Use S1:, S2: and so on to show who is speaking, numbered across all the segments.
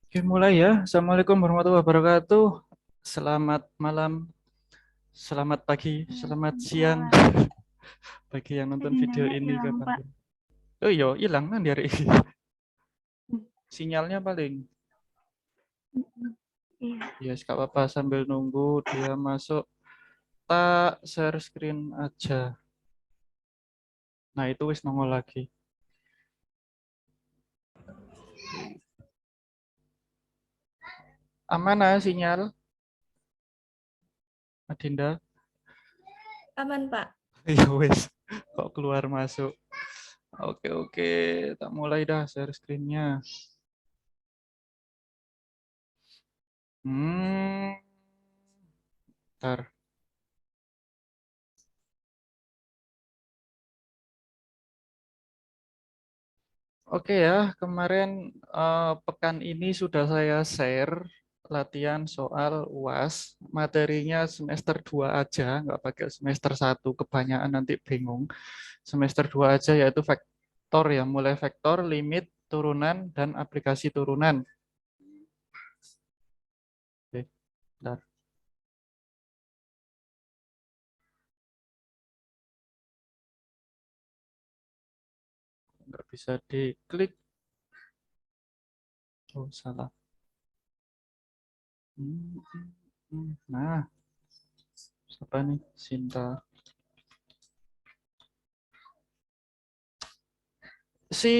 S1: Oke, mulai ya. Assalamualaikum warahmatullahi wabarakatuh. Selamat malam, selamat pagi, selamat siang
S2: Waalaikumsalam.
S1: bagi yang nonton video
S2: Adindanya
S1: ini
S2: hilang, Pak.
S1: kapanpun. Oh iya, hilang kan dari
S2: Hmm.
S1: sinyalnya paling.
S2: Mm-mm. Iya.
S1: Ya, yes, gak apa-apa sambil nunggu dia masuk. Tak share screen aja. Nah, itu wis nongol lagi. Aman ah sinyal, Adinda?
S2: Aman, Pak.
S1: Iya wis, kok keluar masuk. Oke, oke, tak mulai dah share screen-nya. Hmm, ntar. Oke ya, kemarin pekan ini sudah saya share latihan soal UAS. Materinya semester 2 aja, nggak pakai semester 1, kebanyakan nanti bingung. Semester 2 aja yaitu vektor ya, mulai vektor, limit, turunan, dan aplikasi turunan. Oke, bentar. Nggak bisa diklik. Oh, salah. Nah, siapa nih? Sinta. Si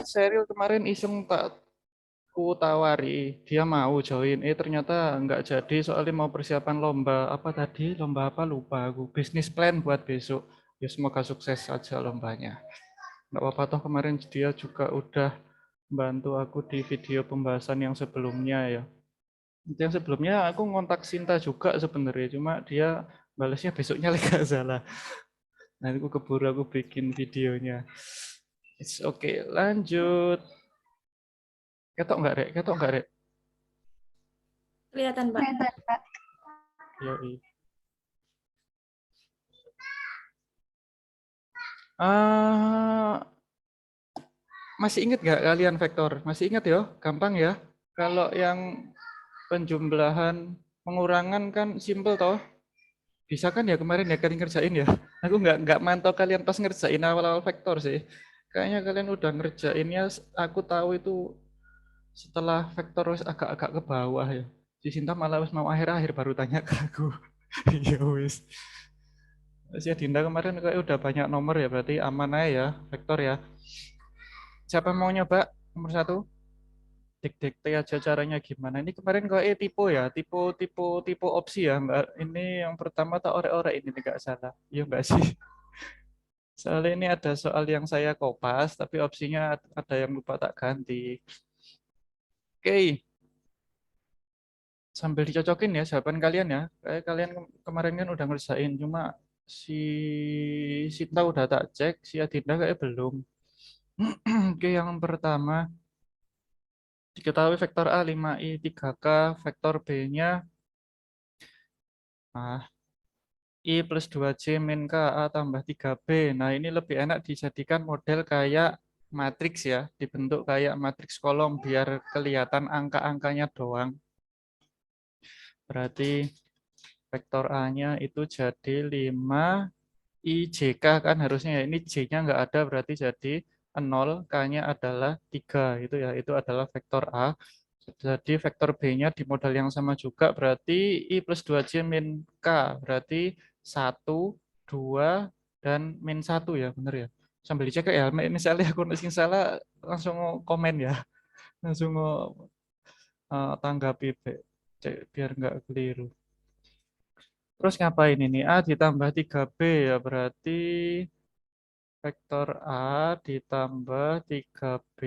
S1: Seril kemarin iseng tak ku tawari, dia mau join. Ternyata nggak jadi soalnya mau persiapan lomba. Apa tadi? Lomba apa lupa aku. Bisnis plan buat besok. Ya semoga sukses saja lombanya. Nggak apa-apa toh kemarin dia juga udah bantu aku di video pembahasan yang sebelumnya ya. Yang sebelumnya aku ngontak Sinta juga sebenarnya, cuma dia balasnya besoknya lagi nggak salah. Nanti aku keburu aku bikin videonya. It's okay, lanjut. Ketok nggak, Rek? Ketok nggak, Rek?
S2: Kelihatan, Pak.
S1: Yoi. Ah, masih ingat nggak kalian vektor? Masih ingat ya? Gampang ya. Kalau yang penjumlahan pengurangan kan simple toh. Bisa kan ya kemarin ya kalian ngerjain ya. Aku nggak mantau kalian pas ngerjain awal-awal vektor sih. Kayaknya kalian udah ngerjainnya. Aku tahu itu setelah vektor wis agak-agak ke bawah ya. Si Sinta malah wis mau akhir-akhir baru tanya ke aku. Iya wis. Si Dinda kemarin kayak udah banyak nomor ya, berarti aman aja ya vektor ya. Siapa mau nyoba nomor satu? Dikte aja caranya gimana. Ini kemarin kok tipe ya, tipe opsi ya, Mbak. Ini yang pertama tak orek-orek ini nggak salah. Iya Mbak sih. Soalnya ini ada soal yang saya kopas, tapi opsinya ada yang lupa tak ganti. Oke, sambil dicocokin ya jawaban kalian ya. Kayak kalian kemarin kan udah ngerjain, cuma si Sinta udah tak cek, si Adinda kayak belum. Oke, yang pertama diketahui vektor A 5i 3k, vektor B-nya I plus 2C min K, A tambah 3B. Nah, ini lebih enak dijadikan model kayak matriks ya, dibentuk kayak matriks kolom biar kelihatan angka-angkanya doang. Berarti vektor A-nya itu jadi 5 IJK kan harusnya ya. Ini J-nya nggak ada berarti jadi 0, K-nya adalah 3. Itu ya, itu adalah vektor A. Jadi vektor B-nya di modal yang sama juga berarti I plus 2J min K. Berarti 1, 2, dan min 1 ya, bener ya. Sambil dicek ya, misalnya aku nulis salah langsung komen ya. Langsung tanggapi biar nggak keliru. Terus ngapain ini? A ditambah 3B ya berarti vektor A ditambah 3B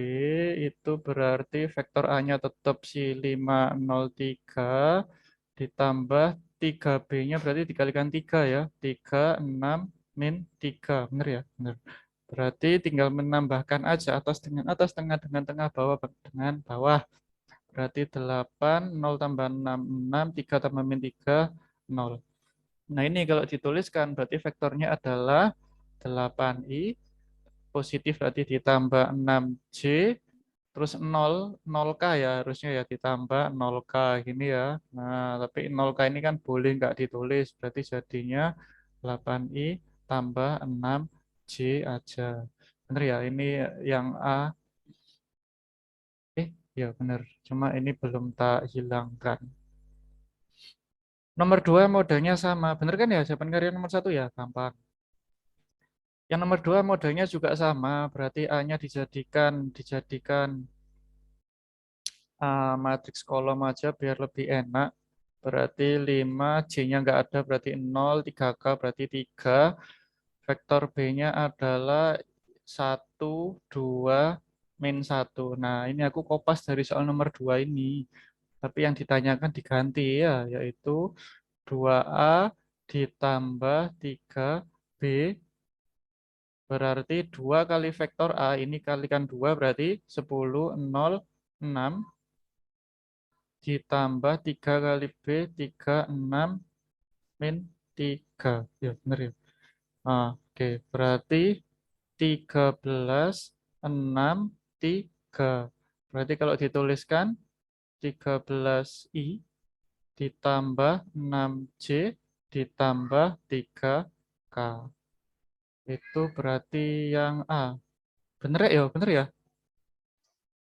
S1: itu berarti vektor A-nya tetap si 503 ditambah 3B-nya berarti dikalikan 3 ya. 3, 6, min 3. Benar ya? Benar. Berarti tinggal menambahkan aja atas dengan tengah bawah dengan bawah. Berarti 8, 0 tambah 6, 6, 3 tambah min 3, 0. Nah ini kalau dituliskan berarti vektornya adalah 8i positif berarti ditambah 6C terus 0K ya harusnya ya ditambah 0K gini ya. Nah, tapi 0K ini kan boleh nggak ditulis, berarti jadinya 8I tambah 6J aja. Bener ya, ini yang A. Ya bener, cuma ini belum tak hilangkan. Nomor 2 modelnya sama, bener kan ya? Jawaban karya nomor 1 ya, gampang. Yang nomor 2 modelnya juga sama, berarti A-nya dijadikan matriks kolom aja biar lebih enak. Berarti 5, J-nya nggak ada, berarti 0, 3K berarti 3. Vektor B-nya adalah 1, 2, min 1. Nah, ini aku kopas dari soal nomor 2 ini. Tapi yang ditanyakan diganti ya, yaitu 2A ditambah 3B berarti 2 kali vektor A, ini kalikan 2 berarti 10, 0, 6 ditambah 3 kali B, 3, 6, min 3. Ya, benar ya. Oke, berarti 13, 6, 3. Berarti kalau dituliskan 13I ditambah 6J ditambah 3K. Itu berarti yang A. Bener ya? Bener ya?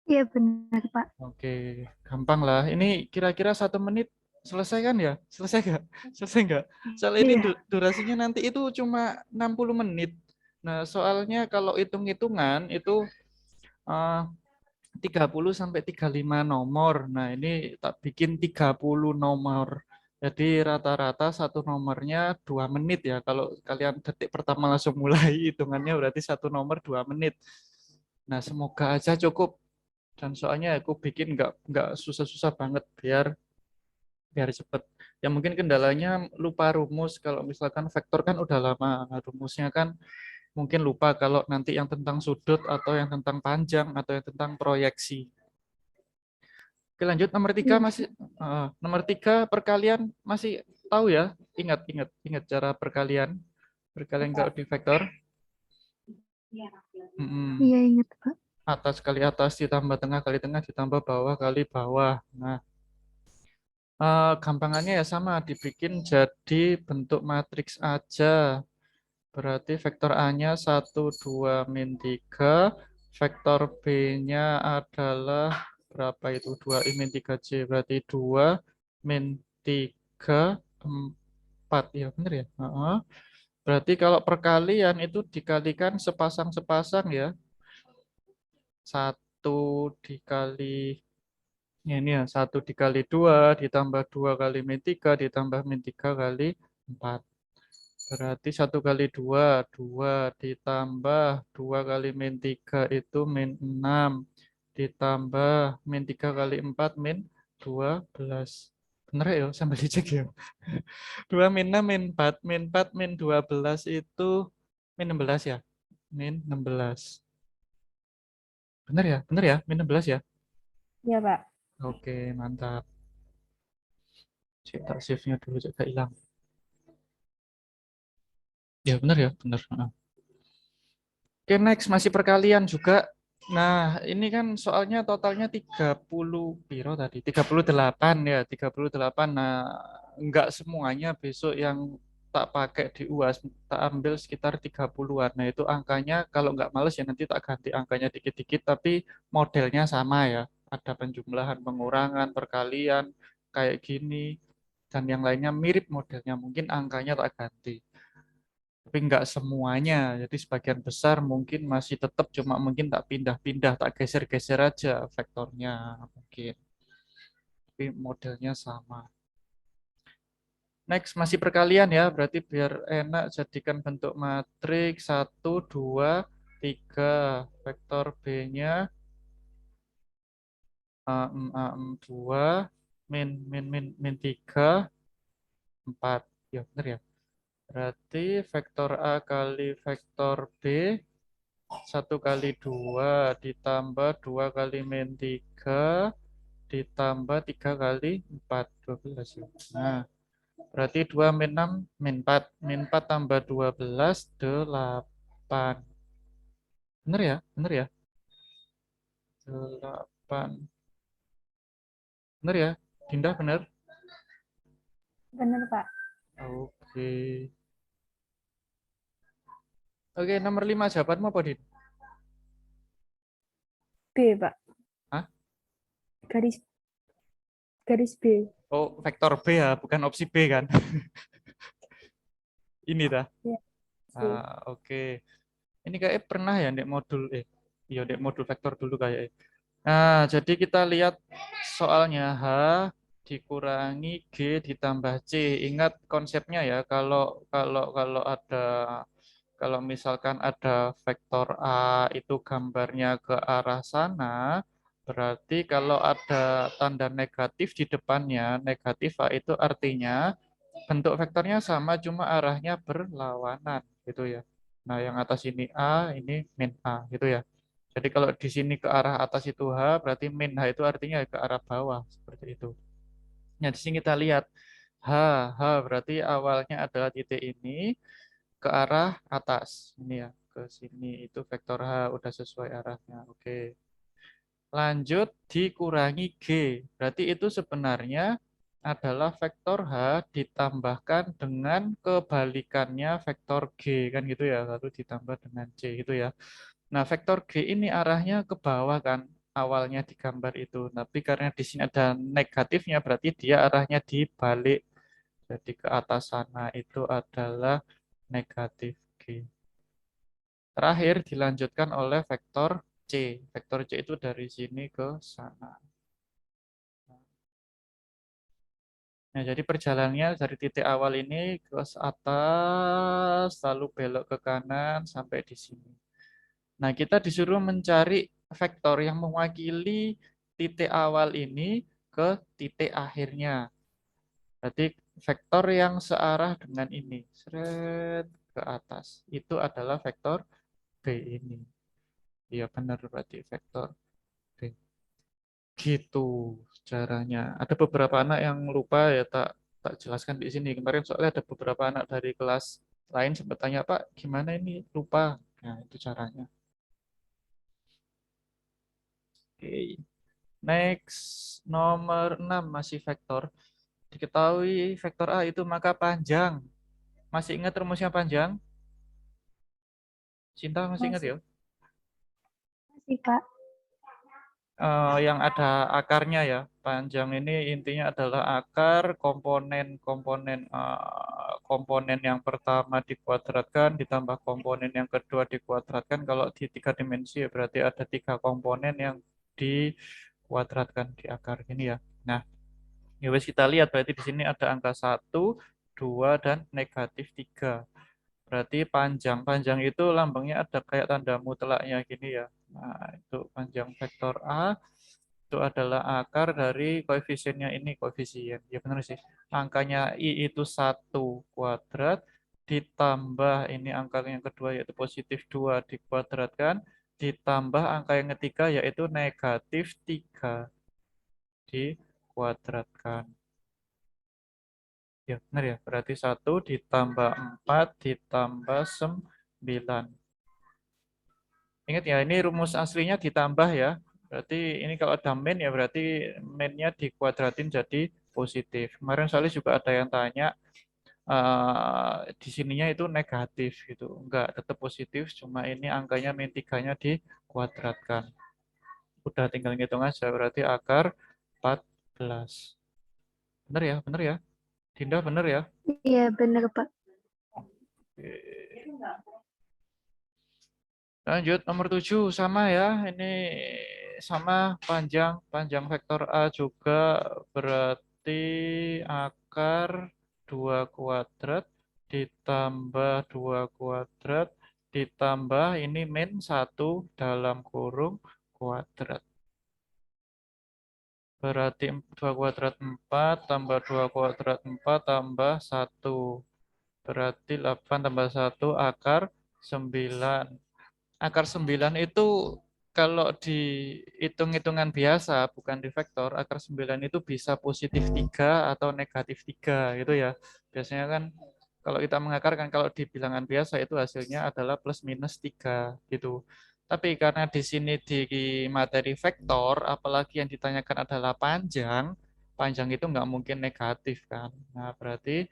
S2: Iya benar, Pak.
S1: Oke, gampang lah. Ini kira-kira 1 menit selesai kan ya? Selesai nggak? Selesai nggak? Soal ini
S2: Iya.
S1: durasinya nanti itu cuma 60 menit. Nah, soalnya kalau hitung-hitungan itu eh, 30 sampai 35 nomor. Nah, ini tak bikin 30 nomor. Jadi rata-rata satu nomornya 2 menit ya. Kalau kalian detik pertama langsung mulai hitungannya berarti satu nomor 2 menit. Nah, semoga aja cukup. Dan soalnya aku bikin nggak susah-susah banget biar biar cepet. Ya mungkin kendalanya lupa rumus. Kalau misalkan vektor kan udah lama. Nah, rumusnya kan mungkin lupa kalau nanti yang tentang sudut atau yang tentang panjang atau yang tentang proyeksi. Oke, lanjut nomor 3
S2: Iya.
S1: masih nomor 3 perkalian masih tahu ya? Ingat cara perkalian. Perkalian kalau di vektor. Mm-mm.
S2: Iya ingat, Pak.
S1: Atas kali atas ditambah tengah kali tengah ditambah bawah kali bawah. Nah, gampangannya ya sama, dibikin jadi bentuk matriks aja. Berarti vektor A-nya 1, 2, min 3. Vektor B-nya adalah berapa itu? 2I min 3J. Berarti 2 min 3, 4. Ya benar ya? Berarti kalau perkalian itu dikalikan sepasang-sepasang ya. 1 dikali ini ya, 1 dikali 2 ditambah 2 kali min 3 ditambah min 3 kali 4. Berarti 1 kali 2 2 ditambah 2 kali min 3 itu min 6 ditambah min 3 kali 4 min 12. Bener ya, sambil dicek ya. 2 min 6 min 4 min 4 min 12 itu min 16 ya. Min 16. Bener ya, min 16 ya.
S2: Iya, Pak.
S1: Oke, mantap. Cek tak save-nya dulu, cek gak hilang. Ya bener ya, bener. Oke, next masih perkalian juga. Nah, ini kan soalnya totalnya 30 piro tadi? 38 ya, 38. Nah, enggak semuanya besok yang tak pakai di UAS, tak ambil sekitar 30-an. Nah, itu angkanya kalau nggak males ya nanti tak ganti angkanya dikit-dikit, tapi modelnya sama ya. Ada penjumlahan, pengurangan, perkalian, kayak gini. Dan yang lainnya mirip modelnya, mungkin angkanya tak ganti. Tapi nggak semuanya. Jadi sebagian besar mungkin masih tetap cuma mungkin tak pindah-pindah, tak geser-geser aja vektornya mungkin. Tapi modelnya sama. Next masih perkalian ya, berarti biar enak jadikan bentuk matriks 1, 2, 3. Vektor B-nya 2 min 3 4. Ya benar ya. Berarti vektor A kali vektor B 1 kali 2 ditambah 2 kali min 3 ditambah 3 kali 4, 12 ya. Nah, berarti 2 min 6 min 4. Min 4 tambah 12, 8. Bener ya? Bener ya? 8. Benar ya? Dinda benar?
S2: Benar, Pak.
S1: Oke. Oke, nomor 5 jawabanmu apa, Din?
S2: B, Pak.
S1: Hah?
S2: Garis garis B.
S1: Oh, vektor B ya, bukan opsi B kan? Ini dah.
S2: Ya, C.
S1: Oke. Ini kayak pernah ya di modul iya di modul vektor dulu kayak. Nah, jadi kita lihat soalnya H dikurangi G ditambah C. Ingat konsepnya ya, kalau ada kalau misalkan ada vektor A itu gambarnya ke arah sana, berarti kalau ada tanda negatif di depannya, negatif A itu artinya bentuk vektornya sama cuma arahnya berlawanan gitu ya. Nah, yang atas ini A, ini min A gitu ya. Jadi kalau di sini ke arah atas itu H, berarti min H itu artinya ke arah bawah seperti itu. Nah, di sini kita lihat H, H berarti awalnya adalah titik ini ke arah atas. Ini ya, ke sini itu vektor H udah sesuai arahnya. Oke. Lanjut dikurangi G. Berarti itu sebenarnya adalah vektor H ditambahkan dengan kebalikannya vektor G kan gitu ya. Lalu ditambah dengan C gitu ya. Nah, vektor G ini arahnya ke bawah kan awalnya di gambar itu. Tapi karena di sini ada negatifnya berarti dia arahnya dibalik. Jadi ke atas sana itu adalah negatif G. Terakhir dilanjutkan oleh vektor C. Vektor C itu dari sini ke sana. Nah, jadi perjalanannya dari titik awal ini ke atas, lalu belok ke kanan sampai di sini. Nah, kita disuruh mencari vektor yang mewakili titik awal ini ke titik akhirnya. Jadi vektor yang searah dengan ini, seret ke atas. Itu adalah vektor B ini. Iya benar berarti vektor B. Gitu caranya. Ada beberapa anak yang lupa ya tak tak jelaskan di sini. Kemarin soalnya ada beberapa anak dari kelas lain sempat tanya, Pak, gimana ini lupa? Nah, itu caranya. Oke. Next, nomor 6 masih vektor. Diketahui vektor A itu maka panjang. Masih ingat rumusnya panjang? Cinta masih ingat
S2: Masih,
S1: ya?
S2: masih, Pak.
S1: Yang ada akarnya ya. Panjang ini intinya adalah akar komponen-komponen komponen yang pertama dikuadratkan ditambah komponen yang kedua dikuadratkan. Kalau di 3 dimensi ya berarti ada 3 komponen yang dikuadratkan di akar ini ya. Nah, ya wes kita lihat berarti di sini ada angka 1, 2 dan -3. Berarti panjang. Panjang itu lambangnya ada kayak tanda mutlaknya gini ya. Nah, itu panjang vektor A itu adalah akar dari koefisiennya ini koefisien. Ya benar sih. Angkanya I itu 1 kuadrat ditambah ini angka yang kedua yaitu +2 dikuadratkan ditambah angka yang ketiga yaitu -3 dikuadratkan. Ya benar ya. Berarti 1 ditambah 4 ditambah 9. Ingat ya, ini rumus aslinya ditambah ya. Berarti ini kalau ada min ya berarti minnya dikuadratin jadi positif. Kemarin soalnya juga ada yang tanya di sininya itu negatif gitu. Enggak, tetap positif, cuma ini angkanya min 3-nya dikuadratkan. Udah tinggal ngitung aja, berarti akar 14. Bener ya, bener ya. Dinda bener ya.
S2: Iya, benar, Pak.
S1: Oke. Lanjut nomor 7 sama ya. Ini sama panjang panjang vektor A juga berarti akar 2 kuadrat ditambah 2 kuadrat ditambah ini min 1 dalam kurung kuadrat. Berarti 2 kuadrat 4 tambah 2 kuadrat 4 tambah 1. Berarti 8 tambah 1 akar 9. Akar 9 itu kalau di hitung-hitungan biasa, bukan di vektor, akar 9 itu bisa +3 atau -3 gitu ya. Biasanya kan kalau kita mengakar kan kalau di bilangan biasa itu hasilnya adalah +-3 gitu. Tapi karena di sini di materi vektor, apalagi yang ditanyakan adalah panjang, panjang itu nggak mungkin negatif kan. Nah, berarti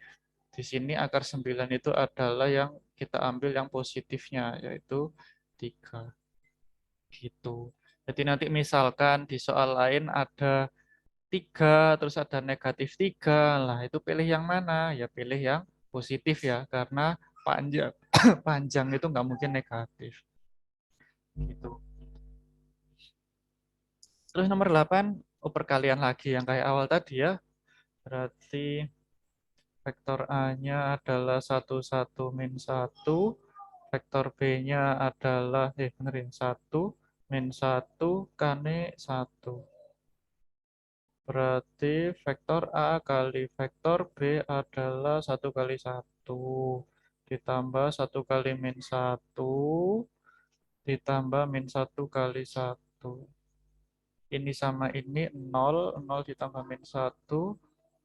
S1: di sini akar 9 itu adalah yang kita ambil yang positifnya, yaitu 3. Gitu. Jadi nanti misalkan di soal lain ada 3, terus ada negatif 3, lah itu pilih yang mana? Ya pilih yang positif ya, karena panjang, panjang itu nggak mungkin negatif. Gitu. Terus nomor 8, perkalian lagi yang kayak awal tadi ya. Berarti vektor A-nya adalah 1, 1, min 1. Vektor B-nya adalah, bener ya, 1, min 1, kane 1. Berarti vektor A kali vektor B adalah 1 kali 1. Ditambah 1 kali min 1. Ditambah min 1 kali 1. Ini sama ini 0, 0 ditambah min 1,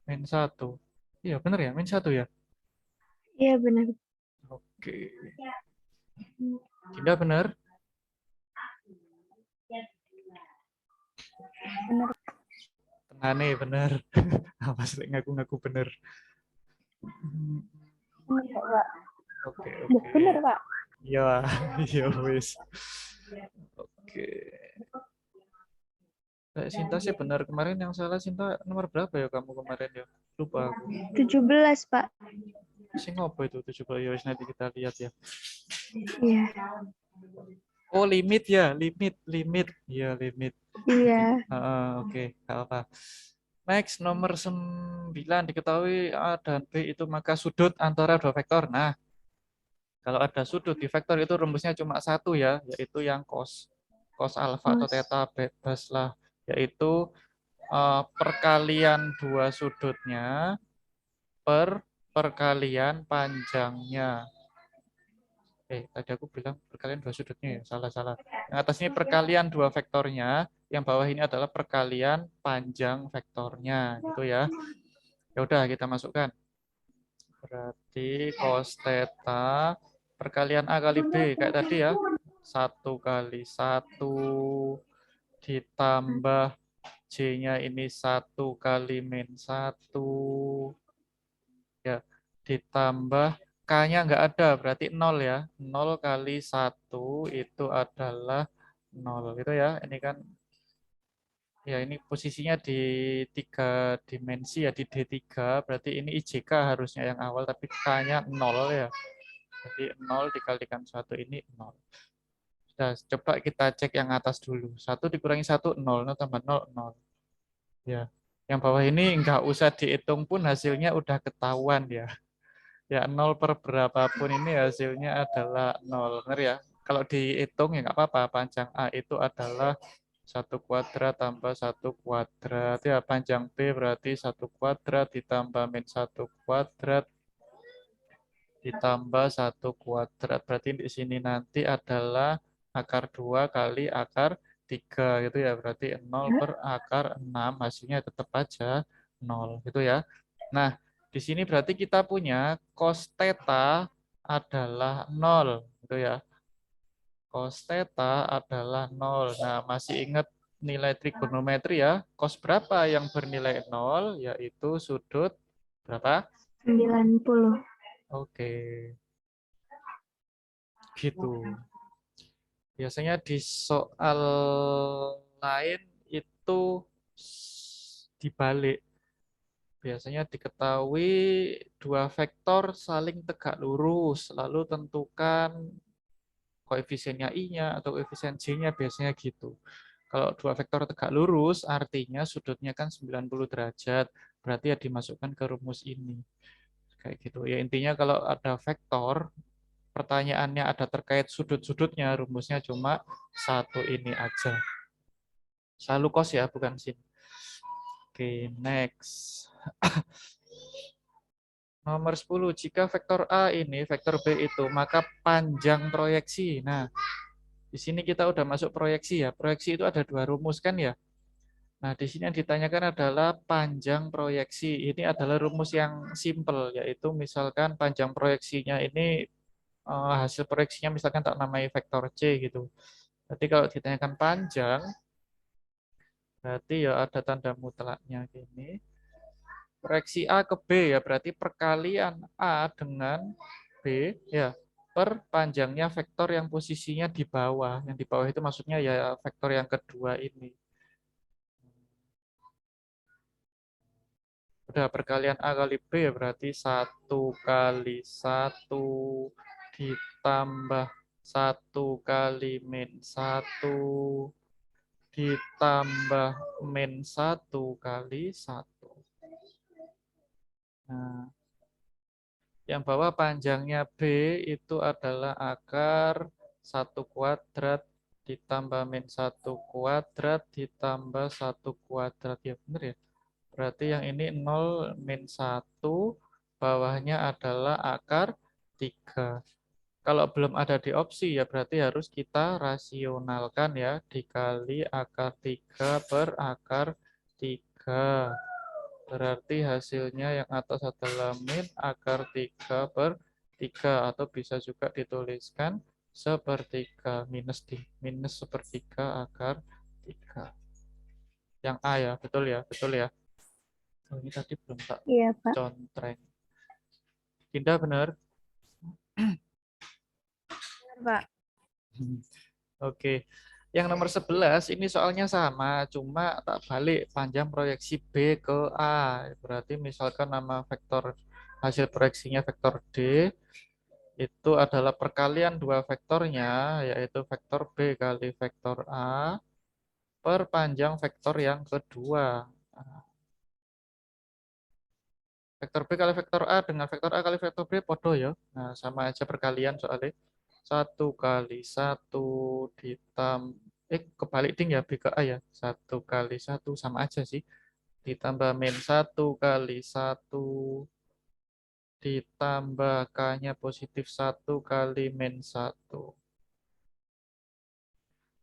S1: min 1. Iya benar ya, min 1 ya?
S2: Iya benar.
S1: Oke. Tidak benar?
S2: Benar.
S1: Tenane benar. Awas ngaku-ngaku benar.
S2: Benar Pak.
S1: Oke,
S2: Loh,
S1: oke.
S2: benar Pak.
S1: Iya, iya wis. Oke. Kayak Sinta sih benar. Kemarin yang salah Sinta nomor berapa ya kamu kemarin ya? Lupa aku.
S2: 17 Pak.
S1: Sing apa itu 17? Ya wis nanti kita lihat ya.
S2: Iya.
S1: Oh, limit ya, limit. Iya, limit.
S2: Iya.
S1: Oke, nggak apa. Next, nomor 9 diketahui A dan B itu maka sudut antara dua vektor. Nah, kalau ada sudut di vektor itu rumusnya cuma satu ya, yaitu yang cos alfa atau theta bebas lah, yaitu perkalian dua sudutnya per perkalian panjangnya. Tadi aku bilang perkalian dua sudutnya ya, salah. Yang atas ini perkalian dua vektornya, yang bawah ini adalah perkalian panjang vektornya, gitu ya. Ya udah kita masukkan. Berarti cos theta perkalian A kali B kayak tadi ya. 1 kali 1 ditambah J-nya ini 1 kali min 1 ya, ditambah K-nya nggak ada, berarti 0 ya. 0 kali 1 itu adalah 0. Gitu ya. Ini kan, ya ini posisinya di 3 dimensi ya, di D3. Berarti ini IJK harusnya yang awal, tapi K-nya 0 ya. Jadi 0 dikalikan 1 ini 0. Sudah, coba kita cek yang atas dulu. 1 dikurangi 1, 0. 0 tambah 0, 0. Ya. Yang bawah ini nggak usah dihitung pun hasilnya udah ketahuan ya. Ya 0 per berapapun ini hasilnya adalah 0. Benar ya? Kalau dihitung ya nggak apa-apa. Panjang A itu adalah 1 kuadrat tambah 1 kuadrat. Ya, panjang B berarti 1 kuadrat ditambah min 1 kuadrat ditambah 1 kuadrat. Berarti di sini nanti adalah akar 2 kali akar 3 gitu ya. Berarti 0 per akar 6. Hasilnya tetap aja 0 gitu ya. Nah, di sini berarti kita punya cos theta adalah 0 gitu ya. Cos theta adalah 0. Nah, masih ingat nilai trigonometri ya. Cos berapa yang bernilai 0? Yaitu sudut berapa?
S2: 90.
S1: Oke. Gitu. Biasanya di soal lain itu dibalik. Biasanya diketahui dua vektor saling tegak lurus, lalu tentukan koefisiennya I-nya atau koefisien J-nya, biasanya gitu. Kalau dua vektor tegak lurus, artinya sudutnya kan 90 derajat, berarti ya dimasukkan ke rumus ini. Kayak gitu. Ya intinya kalau ada vektor, pertanyaannya ada terkait sudut-sudutnya, rumusnya cuma satu ini aja. Selalu cos ya, bukan sin. Oke, next. Nomor 10, jika vektor A ini, vektor B itu, maka panjang proyeksi. Nah, di sini kita udah masuk proyeksi ya. Proyeksi itu ada dua rumus kan ya. Nah, di sini yang ditanyakan adalah panjang proyeksi. Ini adalah rumus yang simple, yaitu misalkan panjang proyeksinya ini hasil proyeksinya misalkan tak namai vektor C gitu. Berarti kalau ditanyakan panjang, berarti ya ada tanda mutlaknya gini. Proyeksi A ke B ya berarti perkalian A dengan B ya per panjangnya vektor yang posisinya di bawah. Yang di bawah itu maksudnya ya vektor yang kedua ini. Udah perkalian A kali B ya berarti 1 kali 1 ditambah 1 kali min 1 ditambah min 1 kali 1. Nah, yang bawah panjangnya B itu adalah akar 1 kuadrat ditambah min 1 kuadrat ditambah 1 kuadrat. Ya benar ya. Berarti yang ini 0 min 1, bawahnya adalah akar 3. Kalau belum ada di opsi ya berarti harus kita rasionalkan ya. Dikali akar 3 per akar 3. Berarti hasilnya yang atas adalah min akar 3 per 3. Atau bisa juga dituliskan sepertiga. Minus sepertiga akar 3. Yang A ya, betul ya, betul ya. Oh, ini tadi belum tak
S2: Iya, Pak.
S1: contreng. Dinda benar?
S2: Benar, Pak.
S1: Oke. Yang nomor 11 ini soalnya sama, cuma tak balik panjang proyeksi B ke A. Berarti misalkan nama vektor hasil proyeksinya vektor D itu adalah perkalian dua vektornya, yaitu vektor B kali vektor A per panjang vektor yang kedua. Vektor B kali vektor A dengan vektor A kali vektor B podo ya. Nah, sama aja perkalian soalnya. 1 kali 1 ditambah kebalik ding ya B ke A ya. 1 kali 1 sama aja sih. Ditambah min 1 kali 1 ditambah K-nya positif 1 kali min 1.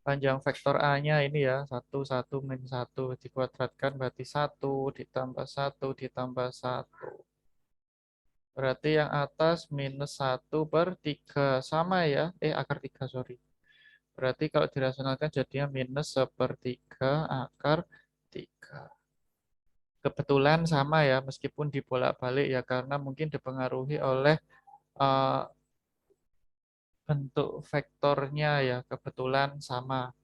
S1: Panjang vektor A-nya ini ya, 1, 1, min 1. Dikuadratkan berarti 1 ditambah 1 ditambah 1. Berarti yang atas minus 1 per 3. Sama ya. Akar 3, sorry. Berarti kalau dirasionalkan jadinya minus sepertiga akar 3. Kebetulan sama ya, meskipun dibolak-balik ya, karena mungkin dipengaruhi oleh uh, bentuk vektornya ya, kebetulan sama.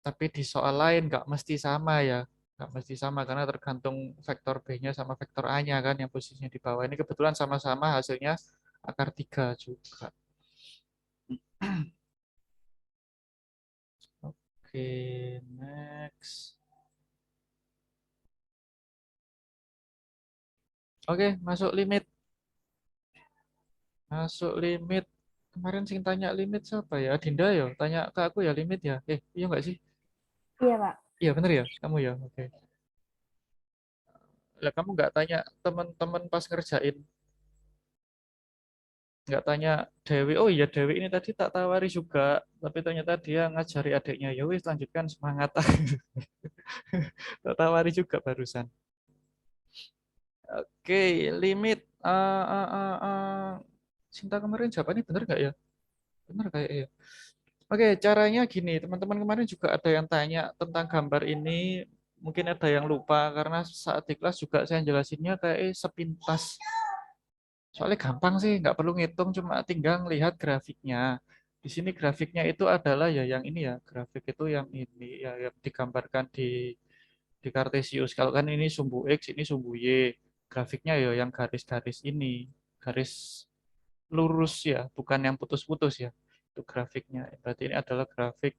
S1: Tapi di soal lain nggak mesti sama ya. Nggak mesti sama karena tergantung vektor B-nya sama vektor A-nya kan yang posisinya di bawah. Ini kebetulan sama-sama hasilnya akar 3 juga. Oke, next. Oke, masuk limit. Masuk limit. Kemarin sing tanya limit siapa ya? Dinda ya? Tanya ke aku ya limit ya? Iya nggak sih?
S2: Iya, Pak.
S1: Iya bener ya? Kamu ya? Oke. Lah kamu nggak tanya teman-teman pas ngerjain? Nggak tanya Dewi? Oh iya Dewi ini tadi tak tawari juga. Tapi ternyata dia ngajari adiknya. Ya wis lanjutkan semangat. Tak tawari juga barusan. Oke, limit. Cinta kemarin jawabannya bener nggak ya? Bener kayak ya. Oke, caranya gini, teman-teman kemarin juga ada yang tanya tentang gambar ini, mungkin ada yang lupa karena saat di kelas juga saya jelasinnya kayak sepintas. Soalnya gampang sih, nggak perlu ngitung, cuma tinggal lihat grafiknya. Di sini grafiknya itu adalah ya yang ini ya, grafik itu yang ini ya yang digambarkan di Kartesius. Kalau kan ini sumbu X, ini sumbu Y. Grafiknya ya yang garis-garis ini, garis lurus ya, bukan yang putus-putus ya. Itu grafiknya. Berarti ini adalah grafik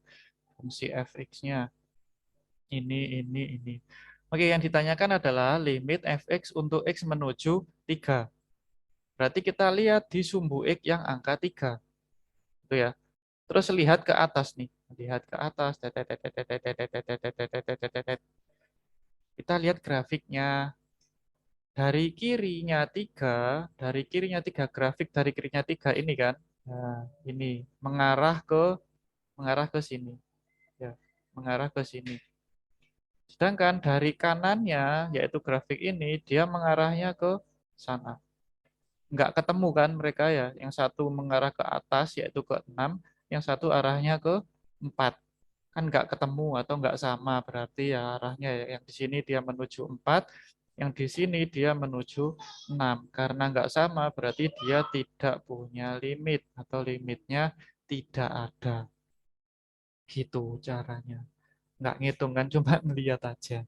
S1: fungsi fx-nya. Ini. Oke, yang ditanyakan adalah limit fx untuk x menuju 3. Berarti kita lihat di sumbu x yang angka 3. Itu ya. Terus lihat ke atas nih. Lihat ke atas. Kita lihat grafiknya. Dari kirinya 3 grafik dari kirinya 3 ini kan. Nah, ini mengarah ke sini. Ya, mengarah ke sini. Sedangkan dari kanannya, yaitu grafik ini, dia mengarahnya ke sana. Nggak ketemu kan mereka ya. Yang satu mengarah ke atas, yaitu ke 6. yang satu arahnya ke 4. Kan nggak ketemu atau nggak sama, berarti ya arahnya ya. Yang di sini dia menuju 4, yang di sini dia menuju 6. Karena nggak sama, berarti dia tidak punya limit atau limitnya tidak ada. Gitu caranya. Nggak ngitung kan, cuma melihat aja.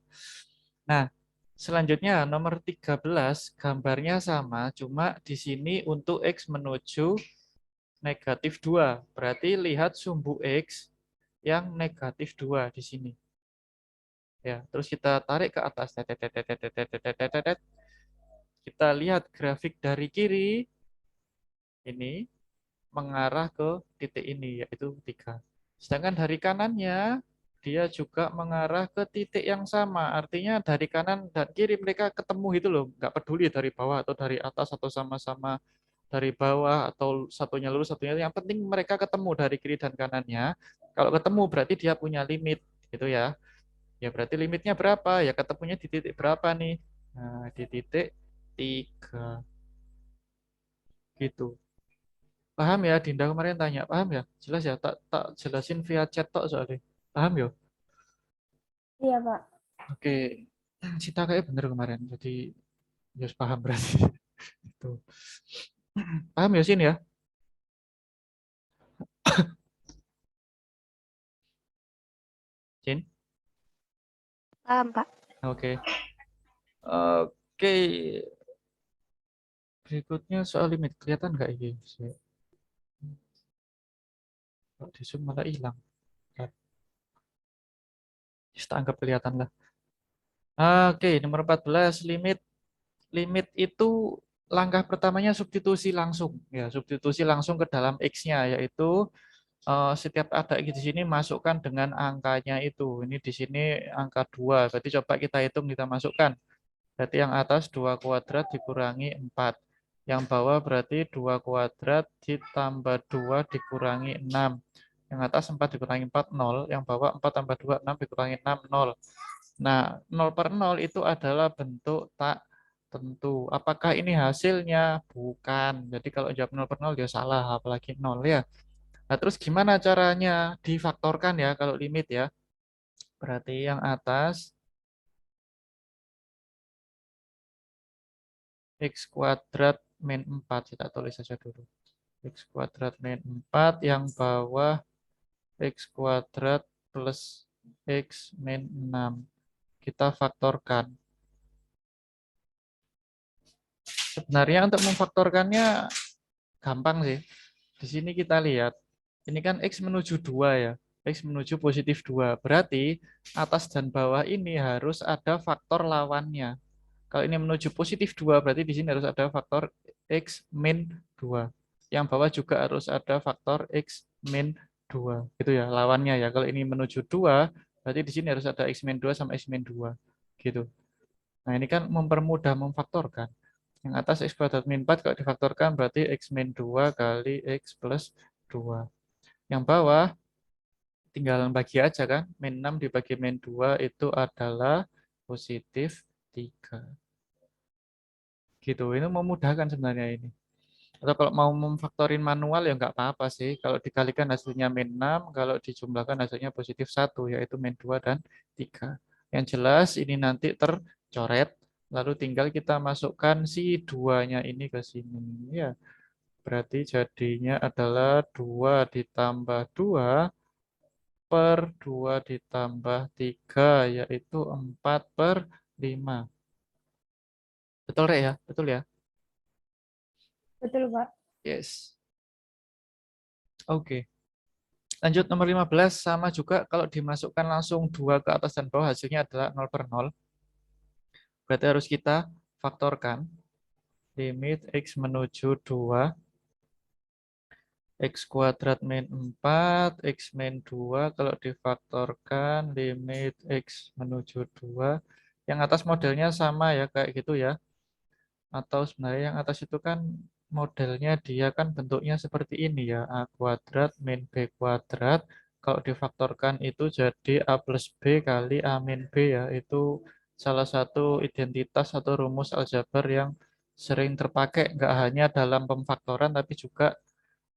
S1: Nah, selanjutnya nomor 13, gambarnya sama, cuma di sini untuk X menuju -2. Berarti lihat sumbu X yang -2 di sini. Ya, terus kita tarik ke atas. Kita lihat grafik dari kiri ini mengarah ke titik ini, yaitu 3. Sedangkan dari kanannya dia juga mengarah ke titik yang sama. Artinya dari kanan dan kiri mereka ketemu itu loh. Nggak peduli dari bawah atau dari atas atau sama-sama dari bawah atau satunya lurus satunya. Yang penting mereka ketemu dari kiri dan kanannya. Kalau ketemu berarti dia punya limit gitu ya. Ya berarti limitnya berapa? Ya ketemunya di titik berapa nih? Nah, di titik 3 gitu. Paham ya? Dinda kemarin tanya, paham ya? Jelas ya? Tak tak jelasin via chat tok soalnya. Paham ya?
S2: Iya, Pak.
S1: Oke. Cita kayak bener kemarin. Jadi ya paham berarti. Itu. Paham ya Sin ya? Sin?
S2: Paham, Pak.
S1: Oke. Oke. Berikutnya soal limit. Kelihatan nggak ini? Kalau di Zoom malah hilang. Kita anggap kelihatan lah. Oke, nomor 14, limit. Limit itu langkah pertamanya substitusi langsung. Ya, substitusi langsung ke dalam X-nya, yaitu setiap ada X di sini masukkan dengan angkanya itu. Ini di sini angka 2. Berarti coba kita hitung, kita masukkan. Berarti yang atas 2 kuadrat dikurangi 4. Yang bawah berarti 2 kuadrat ditambah 2 dikurangi 6. Yang atas 4 dikurangi 4, 0. Yang bawah 4 tambah 2, 6 dikurangi 6, 0. Nah, 0/0 itu adalah bentuk tak tentu. Apakah ini hasilnya? Bukan. Jadi kalau jawab 0/0 dia salah, apalagi 0 ya. Nah, terus gimana caranya difaktorkan ya kalau limit ya? Berarti yang atas X kuadrat min 4. Kita tulis saja dulu. X kuadrat min 4. Yang bawah X kuadrat plus X min 6. Kita faktorkan. Sebenarnya untuk memfaktorkannya gampang sih. Di sini kita lihat, ini kan X menuju 2 ya. X menuju +2. Berarti atas dan bawah ini harus ada faktor lawannya. Kalau ini menuju +2, berarti di sini harus ada faktor X min 2. Yang bawah juga harus ada faktor X min 2. Gitu ya, lawannya ya. Kalau ini menuju 2, berarti di sini harus ada X min 2 sama X min 2. Gitu. Nah, ini kan mempermudah memfaktorkan. Yang atas X kuadrat min 4 kalau difaktorkan berarti X min 2 kali X plus 2. Yang bawah tinggal bagi aja kan. Min 6 dibagi min 2 itu adalah +3. Gitu, ini memudahkan sebenarnya ini. Atau kalau mau memfaktorin manual ya nggak apa-apa sih. Kalau dikalikan hasilnya min 6, kalau dijumlahkan hasilnya +1, yaitu min 2 dan 3. Yang jelas ini nanti tercoret, lalu tinggal kita masukkan si 2-nya ini ke sini. Ya, berarti jadinya adalah 2 ditambah 2 per 2 ditambah 3, yaitu 4/5. Betul, Rek ya? Betul ya?
S2: Betul, Pak.
S1: Yes. Oke. Lanjut nomor 15, sama juga kalau dimasukkan langsung 2 ke atas dan bawah hasilnya adalah 0/0. Berarti harus kita faktorkan. Limit X menuju 2. X kuadrat min 4, X min 2 kalau difaktorkan limit X menuju 2. Yang atas modelnya sama ya kayak gitu ya. Atau sebenarnya yang atas itu kan modelnya dia kan bentuknya seperti ini ya. A kuadrat min B kuadrat. Kalau difaktorkan itu jadi A plus B kali A min B ya. Itu salah satu identitas atau rumus aljabar yang sering terpakai. Nggak hanya dalam pemfaktoran tapi juga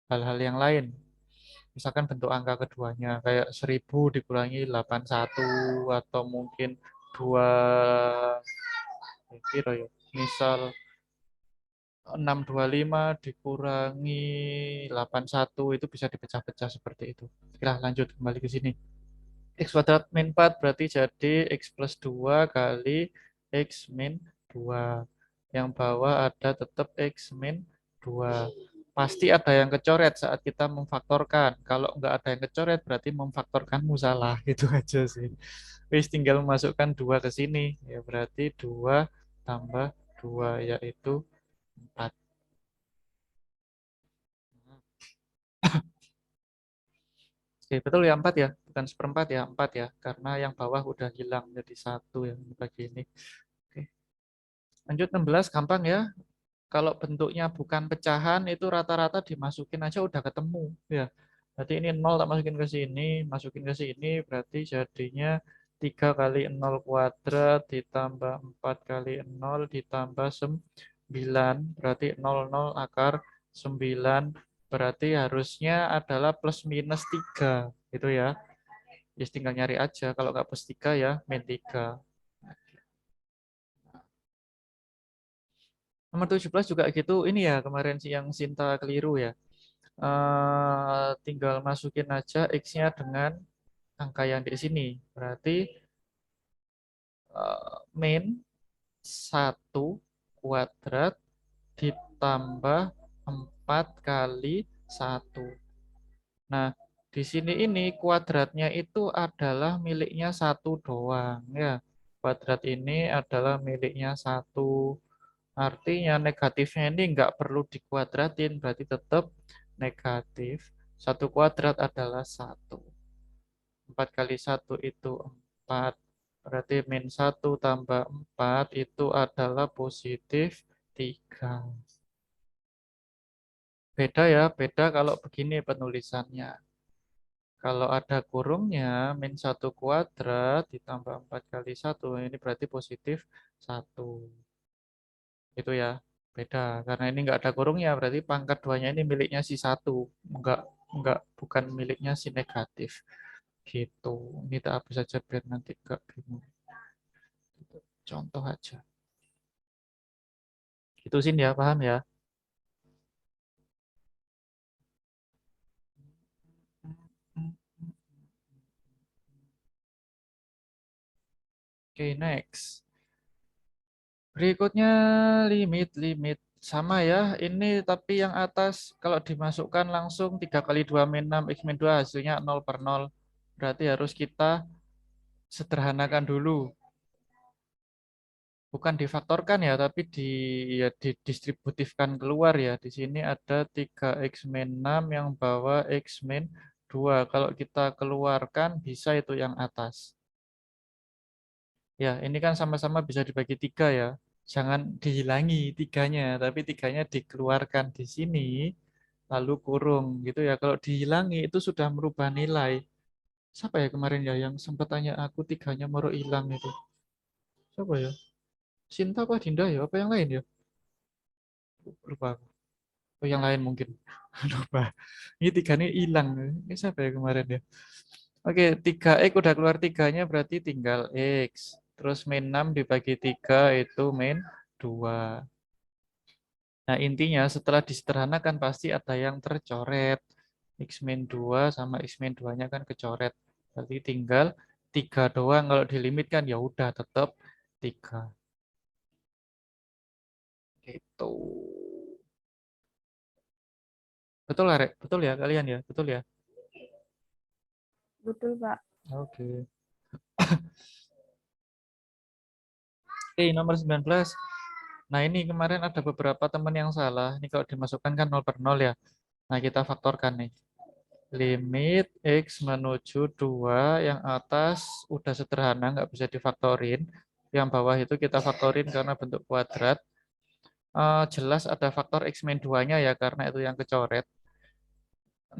S1: hal-hal yang lain. Misalkan bentuk angka keduanya kayak 1000 dikurangi 81 atau mungkin 2 kira ya. Misal 625 dikurangi 81 itu bisa dipecah-pecah seperti itu. Nah, lanjut kembali ke sini. X kuadrat min 4 berarti jadi X plus 2 kali X min 2. Yang bawah ada tetap X min 2. Pasti ada yang kecoret saat kita memfaktorkan. Kalau nggak ada yang kecoret berarti memfaktorkanmu salah. Itu aja sih. Wis tinggal memasukkan 2 ke sini. Ya berarti 2 tambah 2 yaitu 4. Oke, betul ya 4 ya. Bukan seperempat ya 4 ya. Karena yang bawah udah hilang jadi 1 yang bagi ini. Oke. Lanjut 16 gampang ya. Kalau bentuknya bukan pecahan itu rata-rata dimasukin aja udah ketemu ya. Berarti ini 0 tak masukin ke sini, masukin ke sini berarti jadinya 3 kali 0 kuadrat ditambah 4 kali 0 ditambah 9 berarti 00 akar 9 berarti harusnya adalah plus minus 3 gitu ya. Just tinggal nyari aja kalau nggak plus 3 ya min 3. Nomor 17 juga gitu. Ini ya kemarin sih yang Sinta keliru ya. Tinggal masukin aja X-nya dengan angka yang di sini. Berarti min 1 kuadrat ditambah 4 kali 1. Nah, di sini ini kuadratnya itu adalah miliknya 1 doang ya. Kuadrat ini adalah miliknya 1. Artinya negatifnya ini nggak perlu dikuadratin, berarti tetap negatif. 1 kuadrat adalah 1. 4 kali 1 itu 4. Berarti min 1 tambah 4 itu adalah positif 3. Beda ya, beda kalau begini penulisannya. Kalau ada kurungnya, min 1 kuadrat ditambah 4 kali 1, ini berarti positif 1. Itu ya, beda. Karena ini nggak ada kurungnya, berarti pangkat 2-nya ini miliknya si 1. Nggak, bukan miliknya si negatif. Gitu. Ini tak hapus saja biar nanti nggak bingung. Contoh aja. Itu sih ya, paham ya? Oke, next. Berikutnya limit. Sama ya, ini tapi yang atas kalau dimasukkan langsung 3 kali 2 min 6 X min 2 hasilnya 0 per 0. Berarti harus kita sederhanakan dulu. Bukan difaktorkan ya, tapi ya, didistributifkan keluar ya. Di sini ada 3x min 6 yang bawah x min 2. Kalau kita keluarkan bisa itu yang atas. Ya, ini kan sama-sama bisa dibagi 3 ya. Jangan dihilangi tiganya, tapi tiganya dikeluarkan di sini, lalu kurung gitu ya. Kalau dihilangi itu sudah merubah nilai. Siapa ya kemarin ya yang sempat tanya aku tiganya mau hilang itu? Siapa ya? Sinta apa Dinda ya? Apa yang lain ya? Lupa aku. Oh, yang lain mungkin. Lupa. Ini tiga ini hilang. Ini siapa ya kemarin ya? Oke, 3x udah keluar tiganya berarti tinggal x. Terus min 6 dibagi 3 itu min 2. Nah, intinya setelah disederhanakan pasti ada yang tercoret. X min 2 sama X min 2-nya kan kecoret. Berarti tinggal 3 doang. Kalau dilimitkan ya udah tetap 3. Gitu. Betul, Arek? Betul ya kalian ya? Betul ya?
S2: Betul, Pak.
S1: Oke. Oke, nomor 19. Nah, ini kemarin ada beberapa teman yang salah. Ini kalau dimasukkan kan 0 per 0 ya. Nah, kita faktorkan nih. Limit X menuju 2, yang atas udah sederhana, nggak bisa difaktorin. Yang bawah itu kita faktorin karena bentuk kuadrat. Jelas ada faktor X min 2-nya ya, karena itu yang kecoret. 6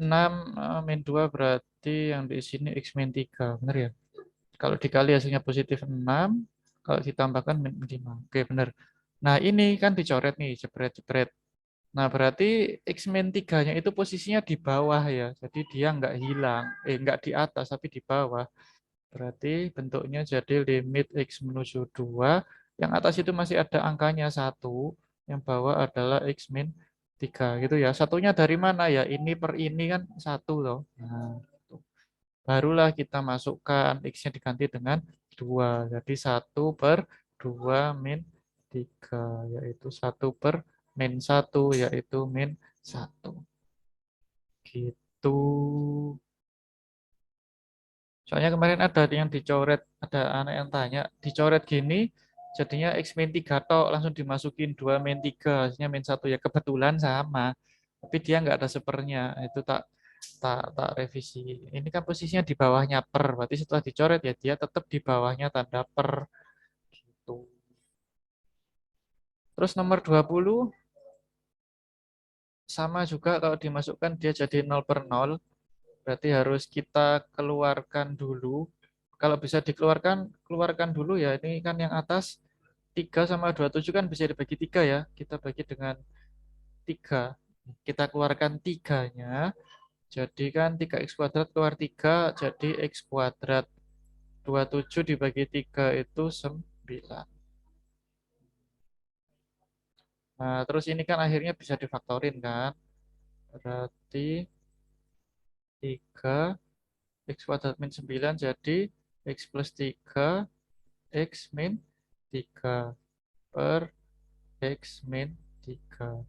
S1: min 2 berarti yang di sini X min 3. Benar ya? Kalau dikali hasilnya positif 6, kalau ditambahkan min 5. Oke, benar. Nah, ini kan dicoret nih, jepret-jepret. Nah, berarti X min 3-nya itu posisinya di bawah ya. Jadi dia nggak hilang. Nggak di atas, tapi di bawah. Berarti bentuknya jadi limit X menuju 2. Yang atas itu masih ada angkanya 1. Yang bawah adalah X min 3. Gitu ya. Satunya dari mana ya? Ini per ini kan 1 loh. Nah, gitu. Barulah kita masukkan X-nya diganti dengan 2. Jadi 1/2 min 3. Yaitu 1/-1. Yaitu min 1. Gitu. Soalnya kemarin ada yang dicoret, ada anak yang tanya, dicoret gini, jadinya X min 3 tok, langsung dimasukin 2 min 3, hasilnya min 1. Ya kebetulan sama. Tapi dia nggak ada sepernya. Itu tak tak revisi. Ini kan posisinya di bawahnya per, berarti setelah dicoret ya dia tetap di bawahnya tanda per. Gitu. Terus nomor 20 sama juga kalau dimasukkan dia jadi 0/0. Berarti harus kita keluarkan dulu. Kalau bisa dikeluarkan, keluarkan dulu ya. Ini kan yang atas 3 sama 27 kan bisa dibagi 3 ya. Kita bagi dengan 3. Kita keluarkan 3-nya. Jadi kan 3x kuadrat keluar 3, jadi x kuadrat. 27 dibagi 3 itu 9. Nah, terus ini kan akhirnya bisa difaktorin kan. Berarti 3 x kuadrat min 9 jadi x plus 3 x min 3 per x min 3.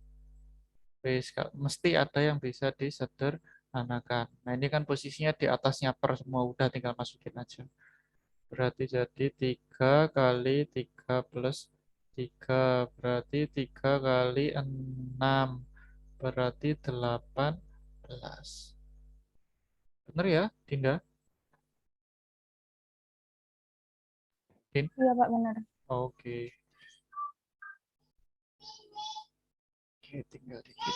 S1: Mesti ada yang bisa disederhanakan. Nah, ini kan posisinya di atasnya per semua, udah tinggal masukin aja. Berarti jadi 3 kali 3 plus 3. Berarti 3 kali 6. Berarti 18. Bener ya, Dinda? Din?
S2: Iya, Pak, benar.
S1: Oke. Oke, tinggal dikit.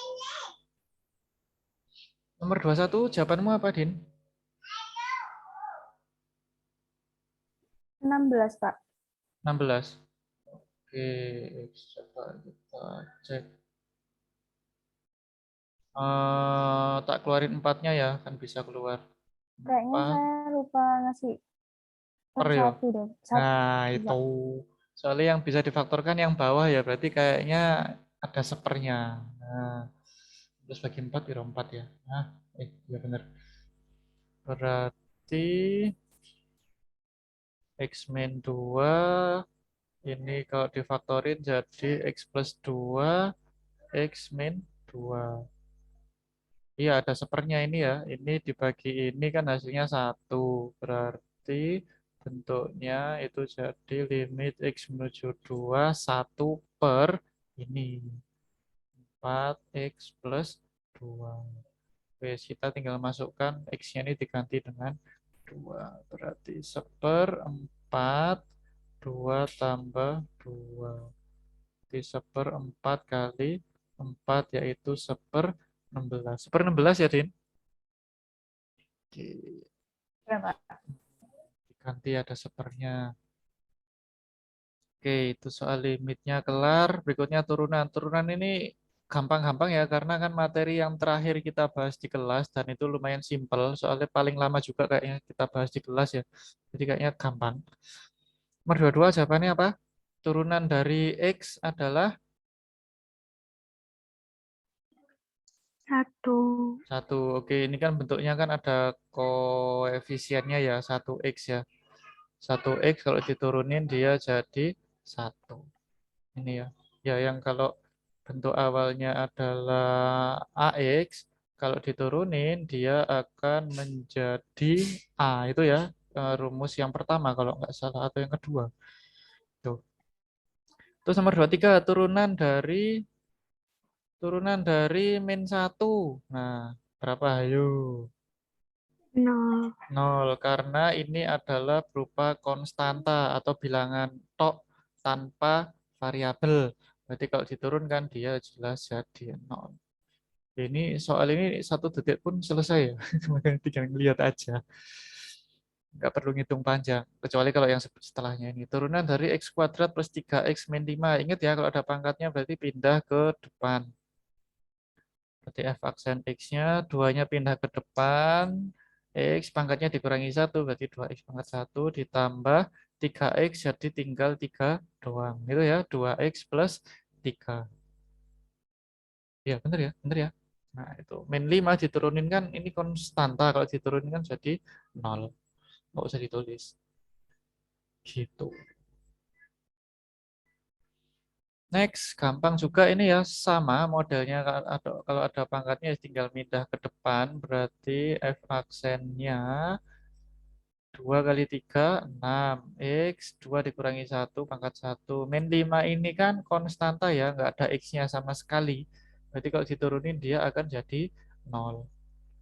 S1: Nomor 21, jawabanmu apa, Din?
S2: 16, Pak.
S1: 16. Oke, coba kita cek. Tak keluarin 4-nya ya, kan bisa keluar.
S2: Kayaknya
S1: 4
S2: saya lupa ngasih per
S1: per ya.
S2: satu deh.
S1: Nah,
S2: Iya.
S1: itu. Soalnya yang bisa difaktorkan yang bawah ya, berarti kayaknya ada sepernya. Nah, terus bagi 4 ya 4 ya. Nah, ya benar. Berarti X min 2 ini kalau difaktorin jadi X plus 2 X min 2. Iya, ada sepernya ini ya. Ini dibagi ini kan hasilnya 1. Berarti bentuknya itu jadi limit X menuju 2, 1 per ini. 4x plus 2. Oke, kita tinggal masukkan X-nya ini diganti dengan 2. Berarti 1/4, 2 tambah 2. Berarti 1/4 kali 4 yaitu 1/16. 1/16 ya, Din? Oke,
S2: Iya, Pak.
S1: diganti ada sepernya. Oke, itu soal limitnya kelar. Berikutnya turunan. Turunan ini gampang-gampang ya, karena kan materi yang terakhir kita bahas di kelas, dan itu lumayan simpel, soalnya paling lama juga kayaknya kita bahas di kelas ya. Jadi kayaknya gampang. Nomor 22 jawabannya apa? Turunan dari X adalah
S2: 1.
S1: 1. Oke, ini kan bentuknya kan ada koefisiennya ya, 1x ya. 1x kalau diturunin dia jadi 1. Ini ya. Ya, yang kalau bentuk awalnya adalah AX, kalau diturunin dia akan menjadi A. Itu ya, rumus yang pertama kalau nggak salah, atau yang kedua. Tuh. Terus nomor 23, turunan dari min 1. Nah, berapa? Ayo.
S2: 0.
S1: 0, karena ini adalah berupa konstanta atau bilangan tok tanpa variabel. Berarti kalau diturunkan dia jelas jadi 0. Ini soal ini 1 detik pun selesai ya. Tinggal lihat aja. Nggak perlu ngitung panjang. Kecuali kalau yang setelahnya ini. Turunan dari X kuadrat plus 3X min 5. Ingat ya, kalau ada pangkatnya berarti pindah ke depan. Berarti F aksen X-nya, 2-nya pindah ke depan, X pangkatnya dikurangi 1, berarti 2X pangkat 1 ditambah 3X, jadi tinggal 3 doang. Itu ya, 2X plus 3. Ya, benar ya, benar ya. Nah, itu. Min 5 diturunin kan, ini konstanta. Kalau diturunin kan jadi 0. Nggak usah ditulis. Gitu. Next, gampang juga ini ya, sama modelnya. Kalau ada pangkatnya ya tinggal pindah ke depan, berarti F aksennya 2 kali 3, 6. X, 2 dikurangi 1, pangkat 1. Min 5 ini kan konstanta ya, nggak ada X-nya sama sekali. Berarti kalau diturunin dia akan jadi 0.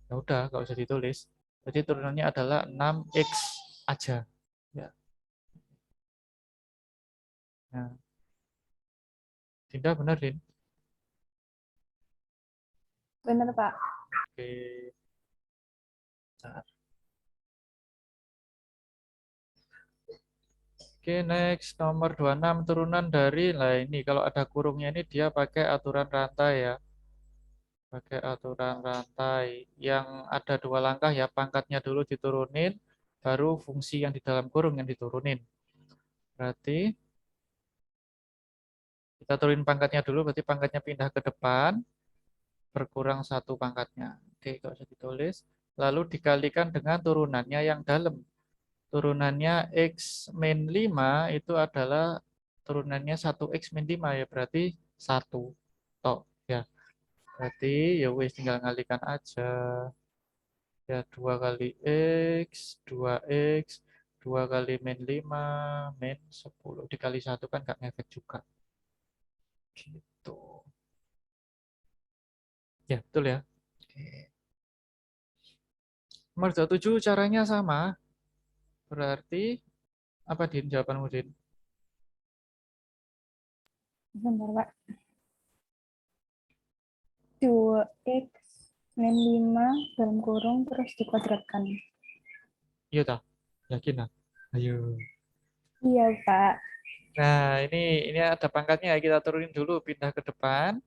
S1: Ya udah, nggak usah ditulis. Jadi turunannya adalah 6X aja. Ya. Nah, Dinda benar, Din?
S2: Bener, Pak.
S1: Oke. Bentar. Oke, next nomor 26 turunan dari lah ini kalau ada kurungnya ini dia pakai aturan rantai ya. Pakai aturan rantai yang ada 2 langkah ya, pangkatnya dulu diturunin, baru fungsi yang di dalam kurung yang diturunin. Berarti kita turunin pangkatnya dulu, berarti pangkatnya pindah ke depan, berkurang 1 pangkatnya. Oke, kalau usah ditulis. Lalu dikalikan dengan turunannya yang dalam. Turunannya X min 5 itu adalah turunannya 1X min 5 ya, berarti 1. Tok, ya. Berarti ya wis tinggal ngalikan aja. Ya 2 kali X, 2X, 2 kali min 5, min 10. Dikali 1 kan nggak ngefek juga. Gitu. Ya, betul ya. Oke. Nomor 27 caranya sama. Berarti apa, Din? Jawabanmu, Din?
S2: Bener, Pak. 2X min 5 dalam kurung terus dikuadratkan.
S1: Iya tak? Yakin lah. Ayo.
S2: Iya, Pak.
S1: Nah, ini ada pangkatnya ya. Kita turunin dulu, pindah ke depan.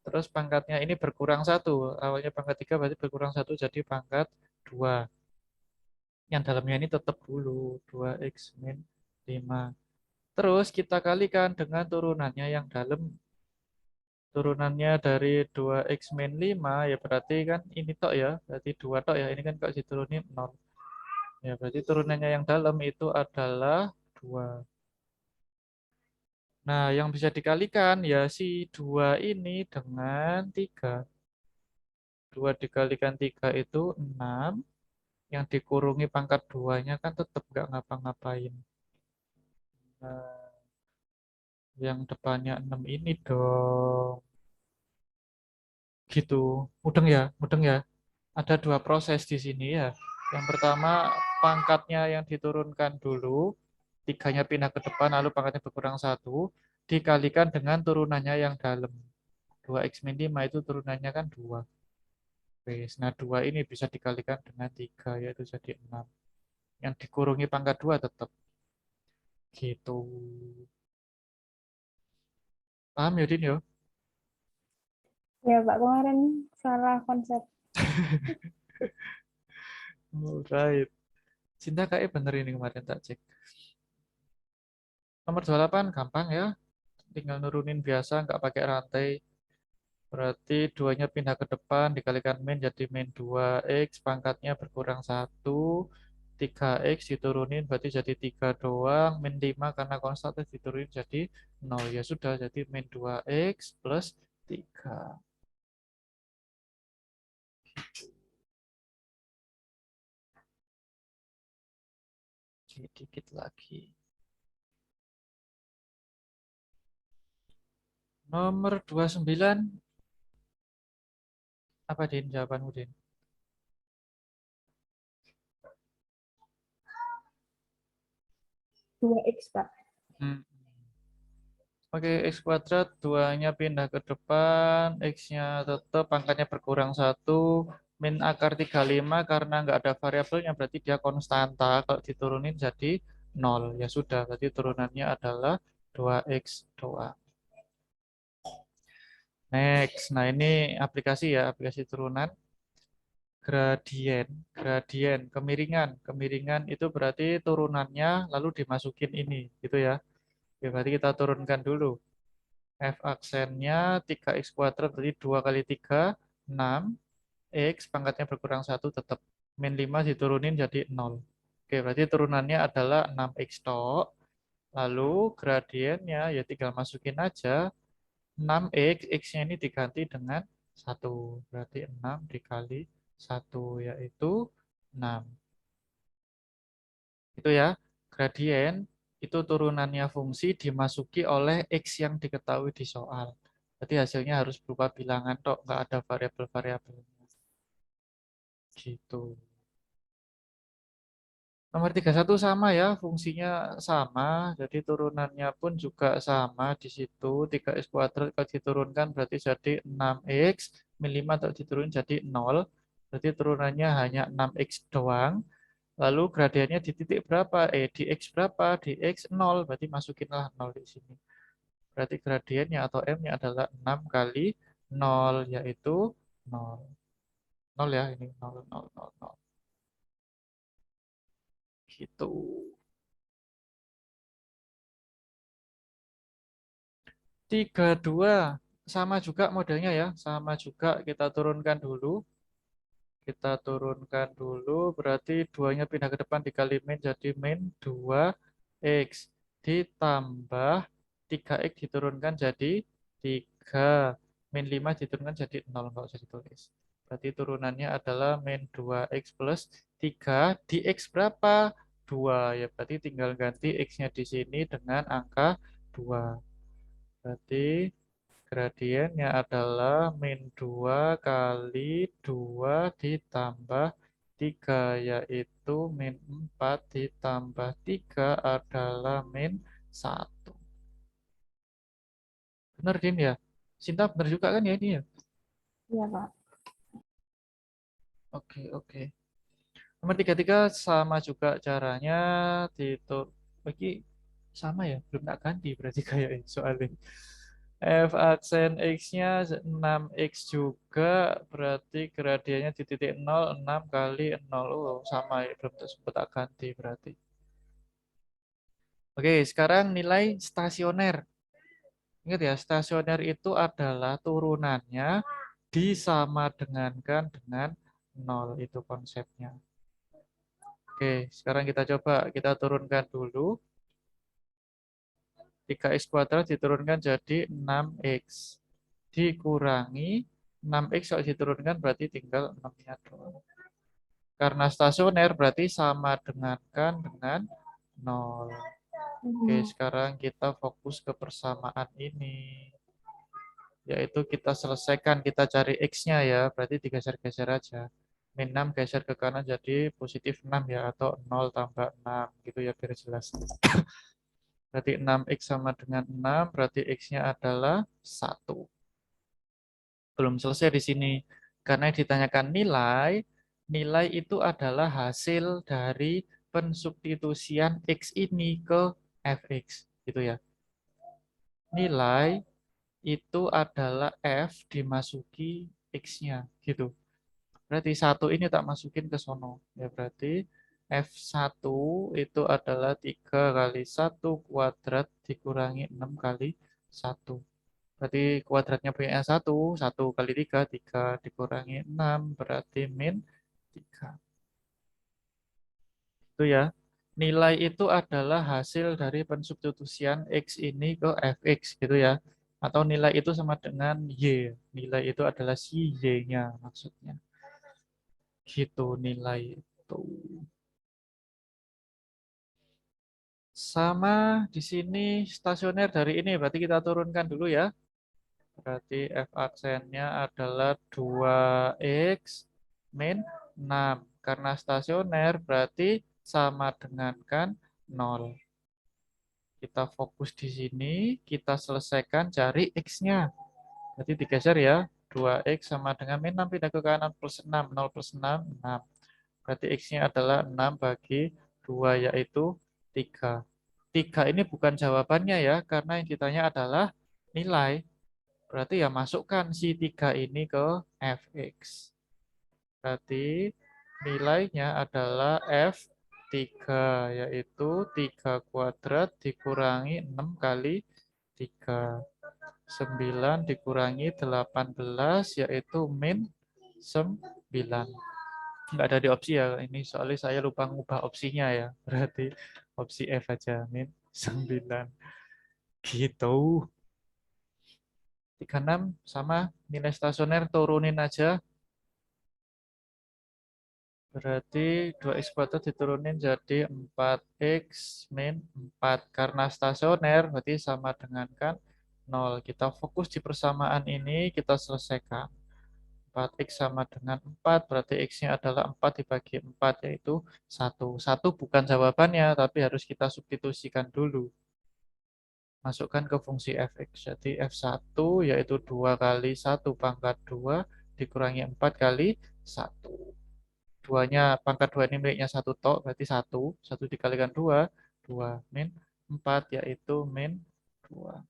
S1: Terus pangkatnya ini berkurang 1. Awalnya pangkat 3 berarti berkurang 1 jadi pangkat 2. Yang dalamnya ini tetap dulu 2X min 5. Terus kita kalikan dengan turunannya yang dalam. Turunannya dari 2X min 5 ya berarti kan ini tok ya. Berarti 2 tok ya. Ini kan kalau diturunin 0. Ya berarti turunannya yang dalam itu adalah 2. Nah, yang bisa dikalikan ya si 2 ini dengan 3. 2 dikalikan 3 itu 6. Yang dikurungi pangkat 2-nya kan tetap nggak ngapa-ngapain. Nah, yang depannya 6 ini dong. Gitu. Mudeng ya, mudeng ya. Ada 2 proses di sini ya. Yang pertama, pangkatnya yang diturunkan dulu. 3-nya pindah ke depan, lalu pangkatnya berkurang 1. Dikalikan dengan turunannya yang dalam. 2X min 5 itu turunannya kan 2. Nah, 2 ini bisa dikalikan dengan 3, yaitu jadi 6. Yang dikurungi pangkat 2 tetap. Gitu. Paham ya, Din, ya?
S2: Ya, Pak. Kemarin salah konsep.
S1: Alright. Cinta kayak bener ini kemarin tak cek. Nomor 28 gampang ya. Tinggal nurunin biasa, nggak pakai rantai. Berarti 2-nya pindah ke depan, dikalikan min jadi min 2X, pangkatnya berkurang 1. 3X diturunin berarti jadi 3 doang. Min 5 karena konstanta diturunin jadi 0. Ya sudah, jadi min 2X plus 3. Dikit lagi. Nomor 29. Apa, Din? Jawabanmu, Din?
S2: 2X, Pak.
S1: Hmm. Oke, X kuadrat, 2-nya pindah ke depan, X-nya tetap, angkanya berkurang 1, min akar 35 karena nggak ada variabelnya, berarti dia konstanta, kalau diturunin jadi 0, ya sudah, berarti turunannya adalah 2X doang. Next. Nah, ini aplikasi ya, aplikasi turunan. Gradien, kemiringan. Kemiringan itu berarti turunannya lalu dimasukin ini, gitu ya. Oke, berarti kita turunkan dulu. F aksennya 3x kuadrat berarti 2 kali 3, 6. X pangkatnya berkurang 1 tetap. Min 5 diturunin jadi 0. Oke, berarti turunannya adalah 6x tok. Lalu gradiennya ya tinggal masukin aja 6x, x-nya ini diganti dengan 1. Berarti 6 dikali 1 yaitu 6. Itu ya, gradien itu turunannya fungsi dimasuki oleh x yang diketahui di soal. Berarti hasilnya harus berupa bilangan tok, nggak ada variabel-variabelnya. Gitu. Nomor 31 sama ya, fungsinya sama, jadi turunannya pun juga sama di situ. 3x kuadrat kalau diturunkan berarti jadi 6x, min 5 kalau diturun jadi 0. Berarti turunannya hanya 6x doang. Lalu gradiennya di titik berapa? Di x berapa? Di x 0, berarti masukinlah 0 di sini. Berarti gradiennya atau m-nya adalah 6 kali 0, yaitu 0. 0 ya, ini 0, 0, 0, 0. Gitu. 32 sama juga modelnya ya, sama juga kita turunkan dulu. Kita turunkan dulu, berarti 2-nya pindah ke depan dikali min jadi min 2x ditambah 3x diturunkan jadi 3. Min 5 diturunkan jadi 0, nggak usah ditulis. Berarti turunannya adalah min 2x plus 3 di x berapa? 2 ya, berarti tinggal ganti x-nya di sini dengan angka 2. Berarti gradiennya adalah min 2 kali 2 ditambah 3, yaitu min 4 ditambah 3 adalah min 1. Benar, Din ya? Sinta benar juga kan ya ini ya?
S2: Iya, Pak.
S1: Oke, oke. Nomor 33 sama juga caranya. Titur. Bagi sama ya? Belum tak ganti berarti kayak soalnya. F aksen X-nya 6X juga, berarti gradiennya di titik 0, 6 kali 0. Oh, sama ya, belum sempat tak ganti berarti. Oke, sekarang nilai stasioner. Ingat ya, stasioner itu adalah turunannya disama dengan 0, itu konsepnya. Oke, sekarang kita coba, kita turunkan dulu. 3x kuadrat diturunkan jadi 6x. Dikurangi 6x kalau diturunkan berarti tinggal 6-nya doang. Karena stasioner berarti sama dengan 0. Oke, sekarang kita fokus ke persamaan ini. Yaitu kita selesaikan, kita cari x-nya ya. Berarti digeser-geser aja. Min 6 geser ke kanan jadi positif 6 ya. Atau 0 tambah 6. Gitu ya biar jelas. Berarti 6x sama dengan 6. Berarti x-nya adalah 1. Belum selesai di sini. Karena ditanyakan nilai, nilai itu adalah hasil dari pensubstitusian x ini ke fx, gitu ya. Nilai itu adalah f dimasuki x-nya, gitu. Berarti 1 ini tak masukin ke sono. Ya berarti F1 itu adalah 3 kali 1 kuadrat dikurangi 6 kali 1. Berarti kuadratnya punya 1, 1 kali 3, 3 dikurangi 6, berarti min 3. Itu ya. Nilai itu adalah hasil dari pensubstitusian X ini ke Fx gitu ya. Atau nilai itu sama dengan Y. Nilai itu adalah si Y-nya maksudnya. Gitu nilai itu. Sama di sini stasioner dari ini, berarti kita turunkan dulu ya. Berarti F aksennya adalah 2x min 6. Karena stasioner berarti sama dengan kan 0. Kita fokus di sini, kita selesaikan cari x-nya. Berarti digeser ya. 2x sama dengan min 6 pindah ke kanan plus 6. 0 plus 6, 6. Berarti x-nya adalah 6 bagi 2 yaitu 3. 3 ini bukan jawabannya ya, karena yang ditanya adalah nilai. Berarti ya masukkan si 3 ini ke fx. Berarti nilainya adalah F3, yaitu 3 kuadrat dikurangi 6 kali 3. 9 dikurangi 18, yaitu min 9. Nggak ada di opsi ya, ini soalnya saya lupa ngubah opsinya ya. Berarti opsi F aja, min 9. Gitu. 36 sama nilai stasioner turunin aja. Berarti 2x kuadrat diturunin jadi 4x min 4. Karena stasioner berarti sama dengan kan 0. Kita fokus di persamaan ini, kita selesaikan. 4x sama dengan 4, berarti x-nya adalah 4 dibagi 4, yaitu 1. 1 bukan jawabannya, tapi harus kita substitusikan dulu. Masukkan ke fungsi fx. Jadi f1 yaitu 2 kali 1 pangkat 2 dikurangi 4 kali 1. Duanya, pangkat 2 ini miliknya 1 tok, berarti 1. 1 dikalikan 2, 2 min 4, yaitu min 2.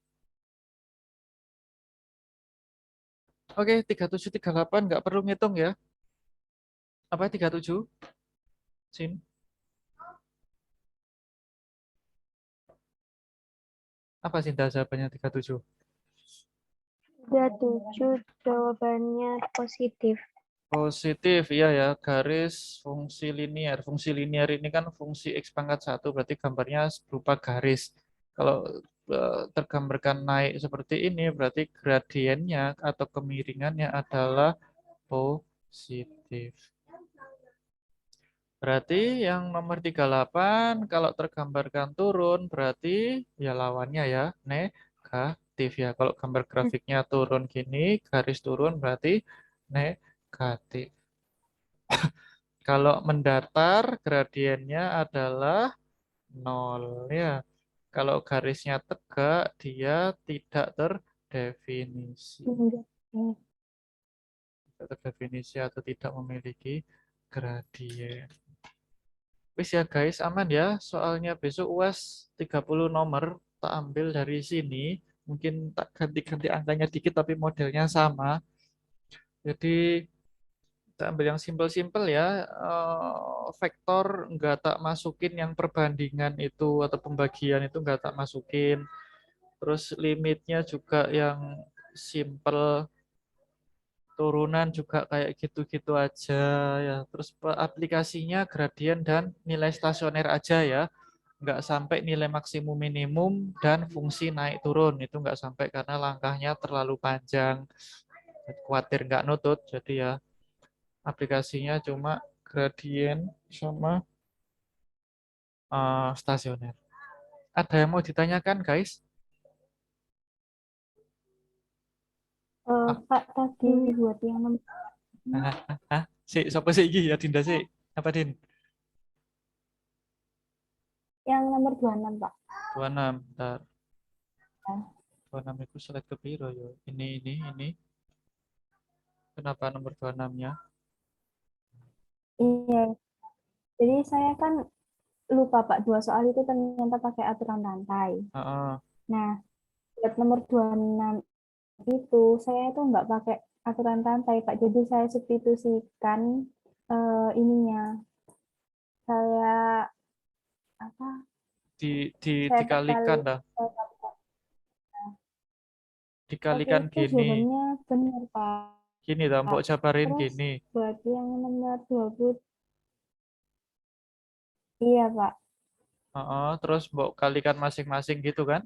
S1: Oke, 37, 38 nggak perlu ngitung ya. Apa 37? Sin? Apa sih jawabannya 37?
S2: 37 jawabannya positif.
S1: Positif, iya ya. Garis fungsi linier. Fungsi linier ini kan fungsi x pangkat 1, berarti gambarnya berupa garis. Kalau tergambarkan naik seperti ini, berarti gradiennya atau kemiringannya adalah positif. Berarti yang nomor 38 kalau tergambarkan turun berarti ya lawannya ya negatif ya. Kalau gambar grafiknya turun gini, garis turun berarti negatif. Kalau mendatar gradiennya adalah 0 ya. Kalau garisnya tegak dia tidak terdefinisi. Tidak terdefinisi atau tidak memiliki gradien. Wis ya guys, aman ya. Soalnya besok UAS 30 nomor tak ambil dari sini. Mungkin tak ganti-ganti angkanya dikit tapi modelnya sama. Jadi kita ambil yang simpel-simpel ya. Vektor nggak tak masukin yang perbandingan itu atau pembagian itu nggak tak masukin. Terus limitnya juga yang simpel. Turunan juga kayak gitu-gitu aja ya. Terus aplikasinya gradien dan nilai stasioner aja ya. Nggak sampai nilai maksimum minimum dan fungsi naik turun. Itu nggak sampai karena langkahnya terlalu panjang. Khawatir nggak nutut. Jadi ya aplikasinya cuma gradien sama stasioner. Ada yang mau ditanyakan guys?
S2: Pak, tadi buat yang nomor
S1: Si, siapa sih iki ya Dinda sih? Apa Din?
S2: yang nomor 26, Pak.
S1: 26. Bentar.
S2: Ya.
S1: 26 itu select ke piro yo. Ini. Kenapa nomor 26-nya?
S2: Iya, jadi saya kan lupa Pak, dua soal itu ternyata pakai aturan rantai.
S1: Heeh.
S2: Nah, buat nomor 26 itu saya itu nggak pakai aturan rantai Pak, jadi saya substitusikan ininya. Saya apa? Saya
S1: Dikalikan
S2: kali
S1: dah.
S2: saya kalikan. Oke,
S1: Dikalikan
S2: itu
S1: gini.
S2: jawabannya benar Pak.
S1: Gini dah, mbok jabarin
S2: Terus
S1: gini.
S2: buat yang nomor 20, iya Pak.
S1: Heeh, terus mbok kalikan masing-masing gitu kan?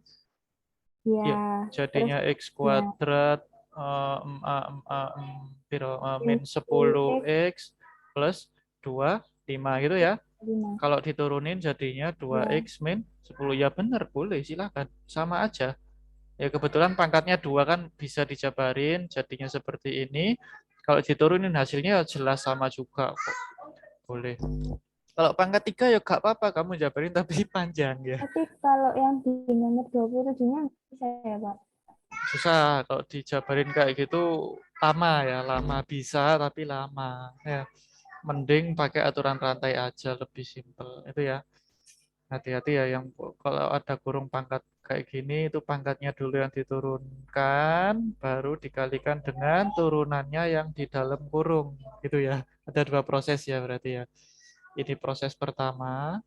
S2: Iya,
S1: Iya.
S2: terus
S1: Jadinya x
S2: ya
S1: kuadrat piro, min
S2: ini
S1: 10x plus 2, 5 gitu ya.
S2: X5.
S1: Kalau diturunin jadinya
S2: Ya,
S1: 2x min 10. Ya benar, boleh silakan. Sama aja. Ya kebetulan pangkatnya 2 kan bisa dijabarin jadinya seperti ini. Kalau diturunin hasilnya jelas sama juga kok. Boleh. Kalau pangkat 3 ya gak apa-apa kamu jabarin tapi panjang ya.
S2: tapi kalau yang di nomor 27-nya bisa ya Pak?
S1: Susah kalau dijabarin kayak gitu, lama ya, lama bisa tapi lama ya. Mending pakai aturan rantai aja lebih simpel itu ya. Hati-hati ya yang kalau ada kurung pangkat kayak gini itu pangkatnya dulu yang diturunkan, baru dikalikan dengan turunannya yang di dalam kurung. Gitu ya. Ada dua proses ya berarti ya. Ini proses pertama,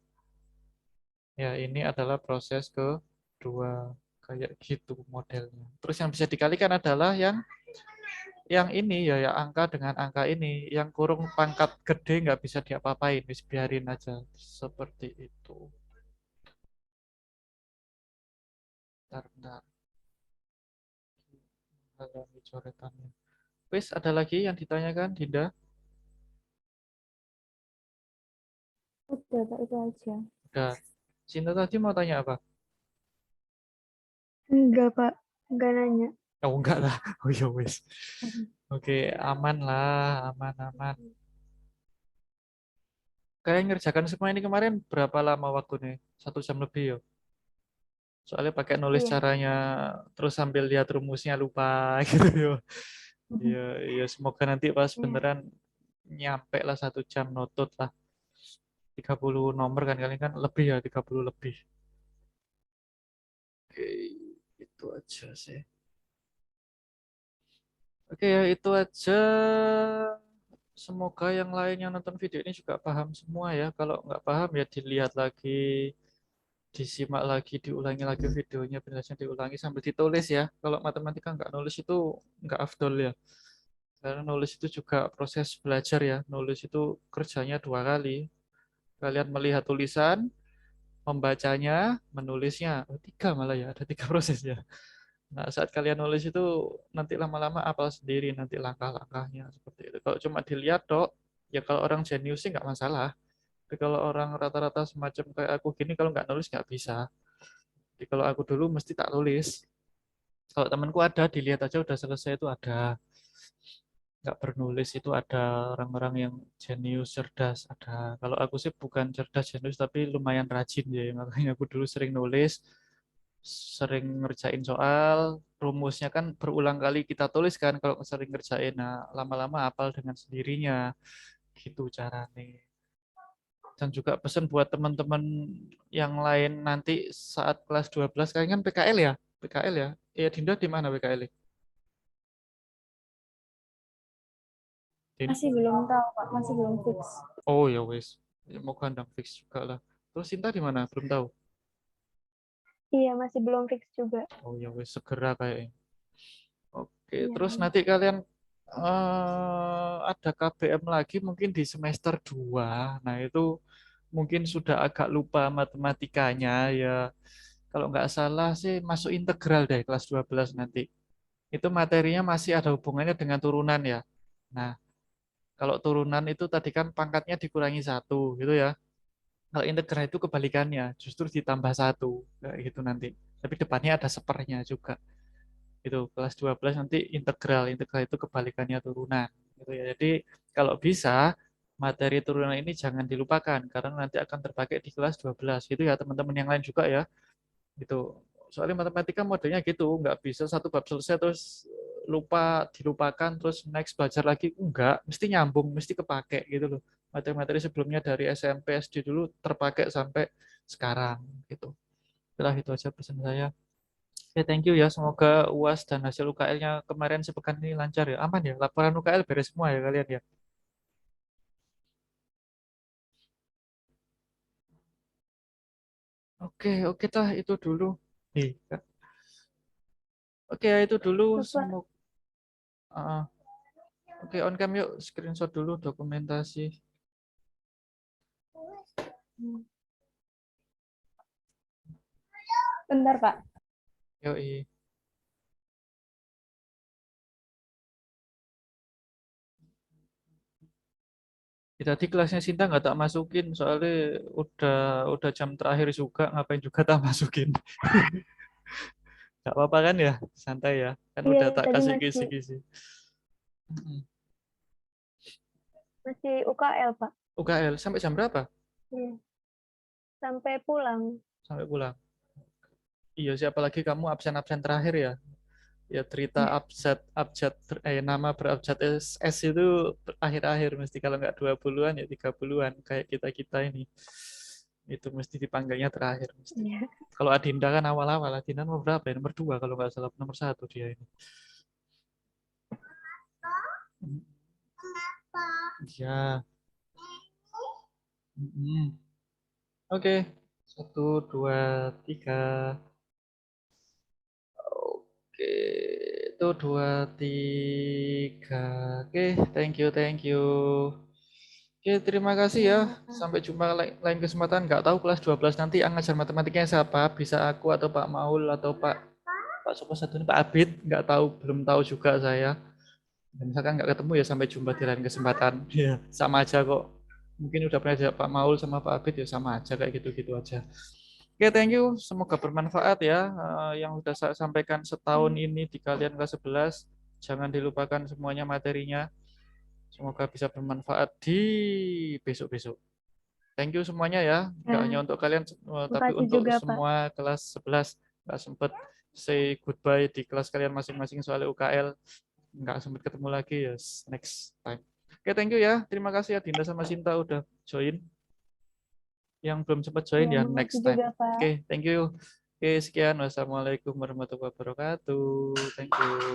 S1: ya ini adalah proses kedua. Kayak gitu modelnya. Terus yang bisa dikalikan adalah yang ini ya, ya angka dengan angka ini. Yang kurung pangkat gede nggak bisa diapa-apain, wis biarin aja. Seperti itu. Bentar, bentar. Halangi coretannya. Wis, ada lagi yang ditanyakan, Dinda?
S2: Udah, Pak, itu aja.
S1: Udah. Cinta tadi mau tanya apa?
S2: Enggak, Pak. Enggak nanya.
S1: Oh, enggak lah. Oh ya wis. Oke, aman lah, aman, aman. Kayak ngerjakan semua ini kemarin berapa lama waktu nih? 1 jam lebih ya? Soalnya pakai nulis
S2: Iya.
S1: caranya, terus sambil lihat rumusnya lupa gitu ya. Iya, iya, semoga nanti pas
S2: Iya.
S1: beneran nyampe lah 1 jam notut lah. 30 nomor kan kalian kan lebih ya, 30 lebih. Oke, itu aja sih. Oke ya, itu aja. Semoga yang lain yang nonton video ini juga paham semua ya. Kalau nggak paham ya dilihat lagi, disimak lagi, diulangi lagi videonya, penjelasan diulangi sambil ditulis ya. Kalau matematika nggak nulis itu nggak afdol ya. Karena nulis itu juga proses belajar ya. Nulis itu kerjanya 2 kali. Kalian melihat tulisan, membacanya, menulisnya. Oh, 3 malah ya, ada 3 prosesnya. Nah, saat kalian nulis itu nanti lama-lama apal sendiri nanti langkah-langkahnya seperti itu. Kalau cuma dilihat dok, ya kalau orang jenius sih nggak masalah. Tapi kalau orang rata-rata semacam kayak aku gini, kalau nggak nulis nggak bisa. Jadi kalau aku dulu mesti tak tulis. Kalau temanku ada, dilihat aja udah selesai itu ada. Nggak bernulis itu ada orang-orang yang jenius, cerdas. Ada. Kalau aku sih bukan cerdas, jenius, tapi lumayan rajin ya. Makanya aku dulu sering nulis, sering ngerjain soal, rumusnya kan berulang kali kita tulis kan kalau sering ngerjain. Nah, lama-lama hafal dengan sendirinya. Gitu caranya. Dan juga pesan buat teman-teman yang lain nanti saat kelas 12 kalian kan PKL ya? PKL ya? Iya, Dinda di mana PKL? Din?
S2: Masih belum tahu, Pak. Masih belum fix.
S1: Oh ya wes. Ya, mau kandang fix juga lah. Terus Sinta di mana? Belum tahu.
S2: Iya, masih belum fix juga.
S1: Oh ya wes, segera kayaknya. Oke,
S2: Iya,
S1: terus
S2: aman.
S1: nanti kalian ada KBM lagi mungkin di semester 2. Nah, itu mungkin sudah agak lupa matematikanya ya. Kalau nggak salah sih masuk integral deh kelas 12 nanti. Itu materinya masih ada hubungannya dengan turunan ya. Nah, kalau turunan itu tadi kan pangkatnya dikurangi 1 gitu ya. Kalau integral itu kebalikannya, justru ditambah 1 kayak gitu nanti. Tapi depannya ada sepernya juga. Itu kelas 12 nanti integral. Integral itu kebalikannya turunan. Gitu ya. Jadi kalau bisa materi turunan ini jangan dilupakan karena nanti akan terpakai di kelas 12. Gitu ya teman-teman yang lain juga ya. Gitu. Soalnya matematika modelnya gitu, nggak bisa satu bab selesai terus lupa, dilupakan, terus next belajar lagi. Enggak, mesti nyambung, mesti kepake gitu loh. Materi-materi sebelumnya dari SMP, SD dulu terpakai sampai sekarang gitu. Itulah itu aja pesan saya. Oke, thank you ya. Semoga UAS dan hasil UKL-nya kemarin sepekan ini lancar ya. Aman ya. Laporan UKL beres semua ya kalian ya. Oke, oke tah itu dulu. Kak. Oke, ya itu dulu.
S2: Bapak,
S1: Semoga oke, on cam yuk. Screenshot dulu dokumentasi.
S2: bentar, Pak.
S1: Yoi. Ya, tadi kelasnya Sinta nggak tak masukin soalnya udah jam terakhir juga ngapain juga tak masukin. Nggak apa-apa kan ya, santai ya. Kan
S2: Iya,
S1: udah tak
S2: tadi
S1: kasih
S2: masih
S1: kisi-kisi. Mm-mm.
S2: masih UKL, Pak.
S1: UKL sampai jam berapa?
S2: Iya. Sampai pulang.
S1: Sampai pulang. Iya, siapa lagi kamu absen-absen terakhir ya? Ya cerita abjad abjad nama berabjad S itu akhir-akhir mesti kalau nggak 20-an ya 30-an kayak kita-kita ini. Itu mesti dipanggilnya terakhir. Mesti.
S2: Iya.
S1: Kalau Adinda kan awal-awal. Adinda nomor berapa ya? Nomor 2 kalau nggak salah. Nomor 1 dia ini. Ya. Oke. 1, 2, 3. Oke. Itu 2, 3. Oke. Thank you, thank you. Oke, terima kasih ya. Sampai jumpa lain kesempatan. Nggak tahu kelas 12 nanti yang ngajar matematikanya siapa. Bisa aku atau Pak Maul atau Pak Sopo satu ini Pak Abid. Nggak tahu, belum tahu juga saya. Dan misalkan nggak ketemu ya sampai jumpa di lain kesempatan. Iya, sama aja kok. Mungkin udah pernah ajak Pak Maul sama Pak Abid ya sama aja kayak gitu-gitu aja. Oke, thank you. Semoga bermanfaat ya. Yang sudah saya sampaikan setahun ini di kalian kelas 11. Jangan dilupakan semuanya materinya. Semoga bisa bermanfaat di besok-besok. Thank you semuanya ya. Nggak hanya untuk kalian, tapi
S2: Makasih
S1: untuk
S2: juga, Pak.
S1: semua kelas 11. Nggak sempat say goodbye di kelas kalian masing-masing soal UKL. Nggak sempat ketemu lagi ya next time. Oke, thank you ya. Terima kasih ya Dinda sama Sinta udah join. Yang belum sempat join
S2: Ya,
S1: ya
S2: makasih
S1: next time.
S2: juga, Pak.
S1: Oke, thank you. Oke, sekian. Wassalamualaikum warahmatullahi wabarakatuh. Thank you.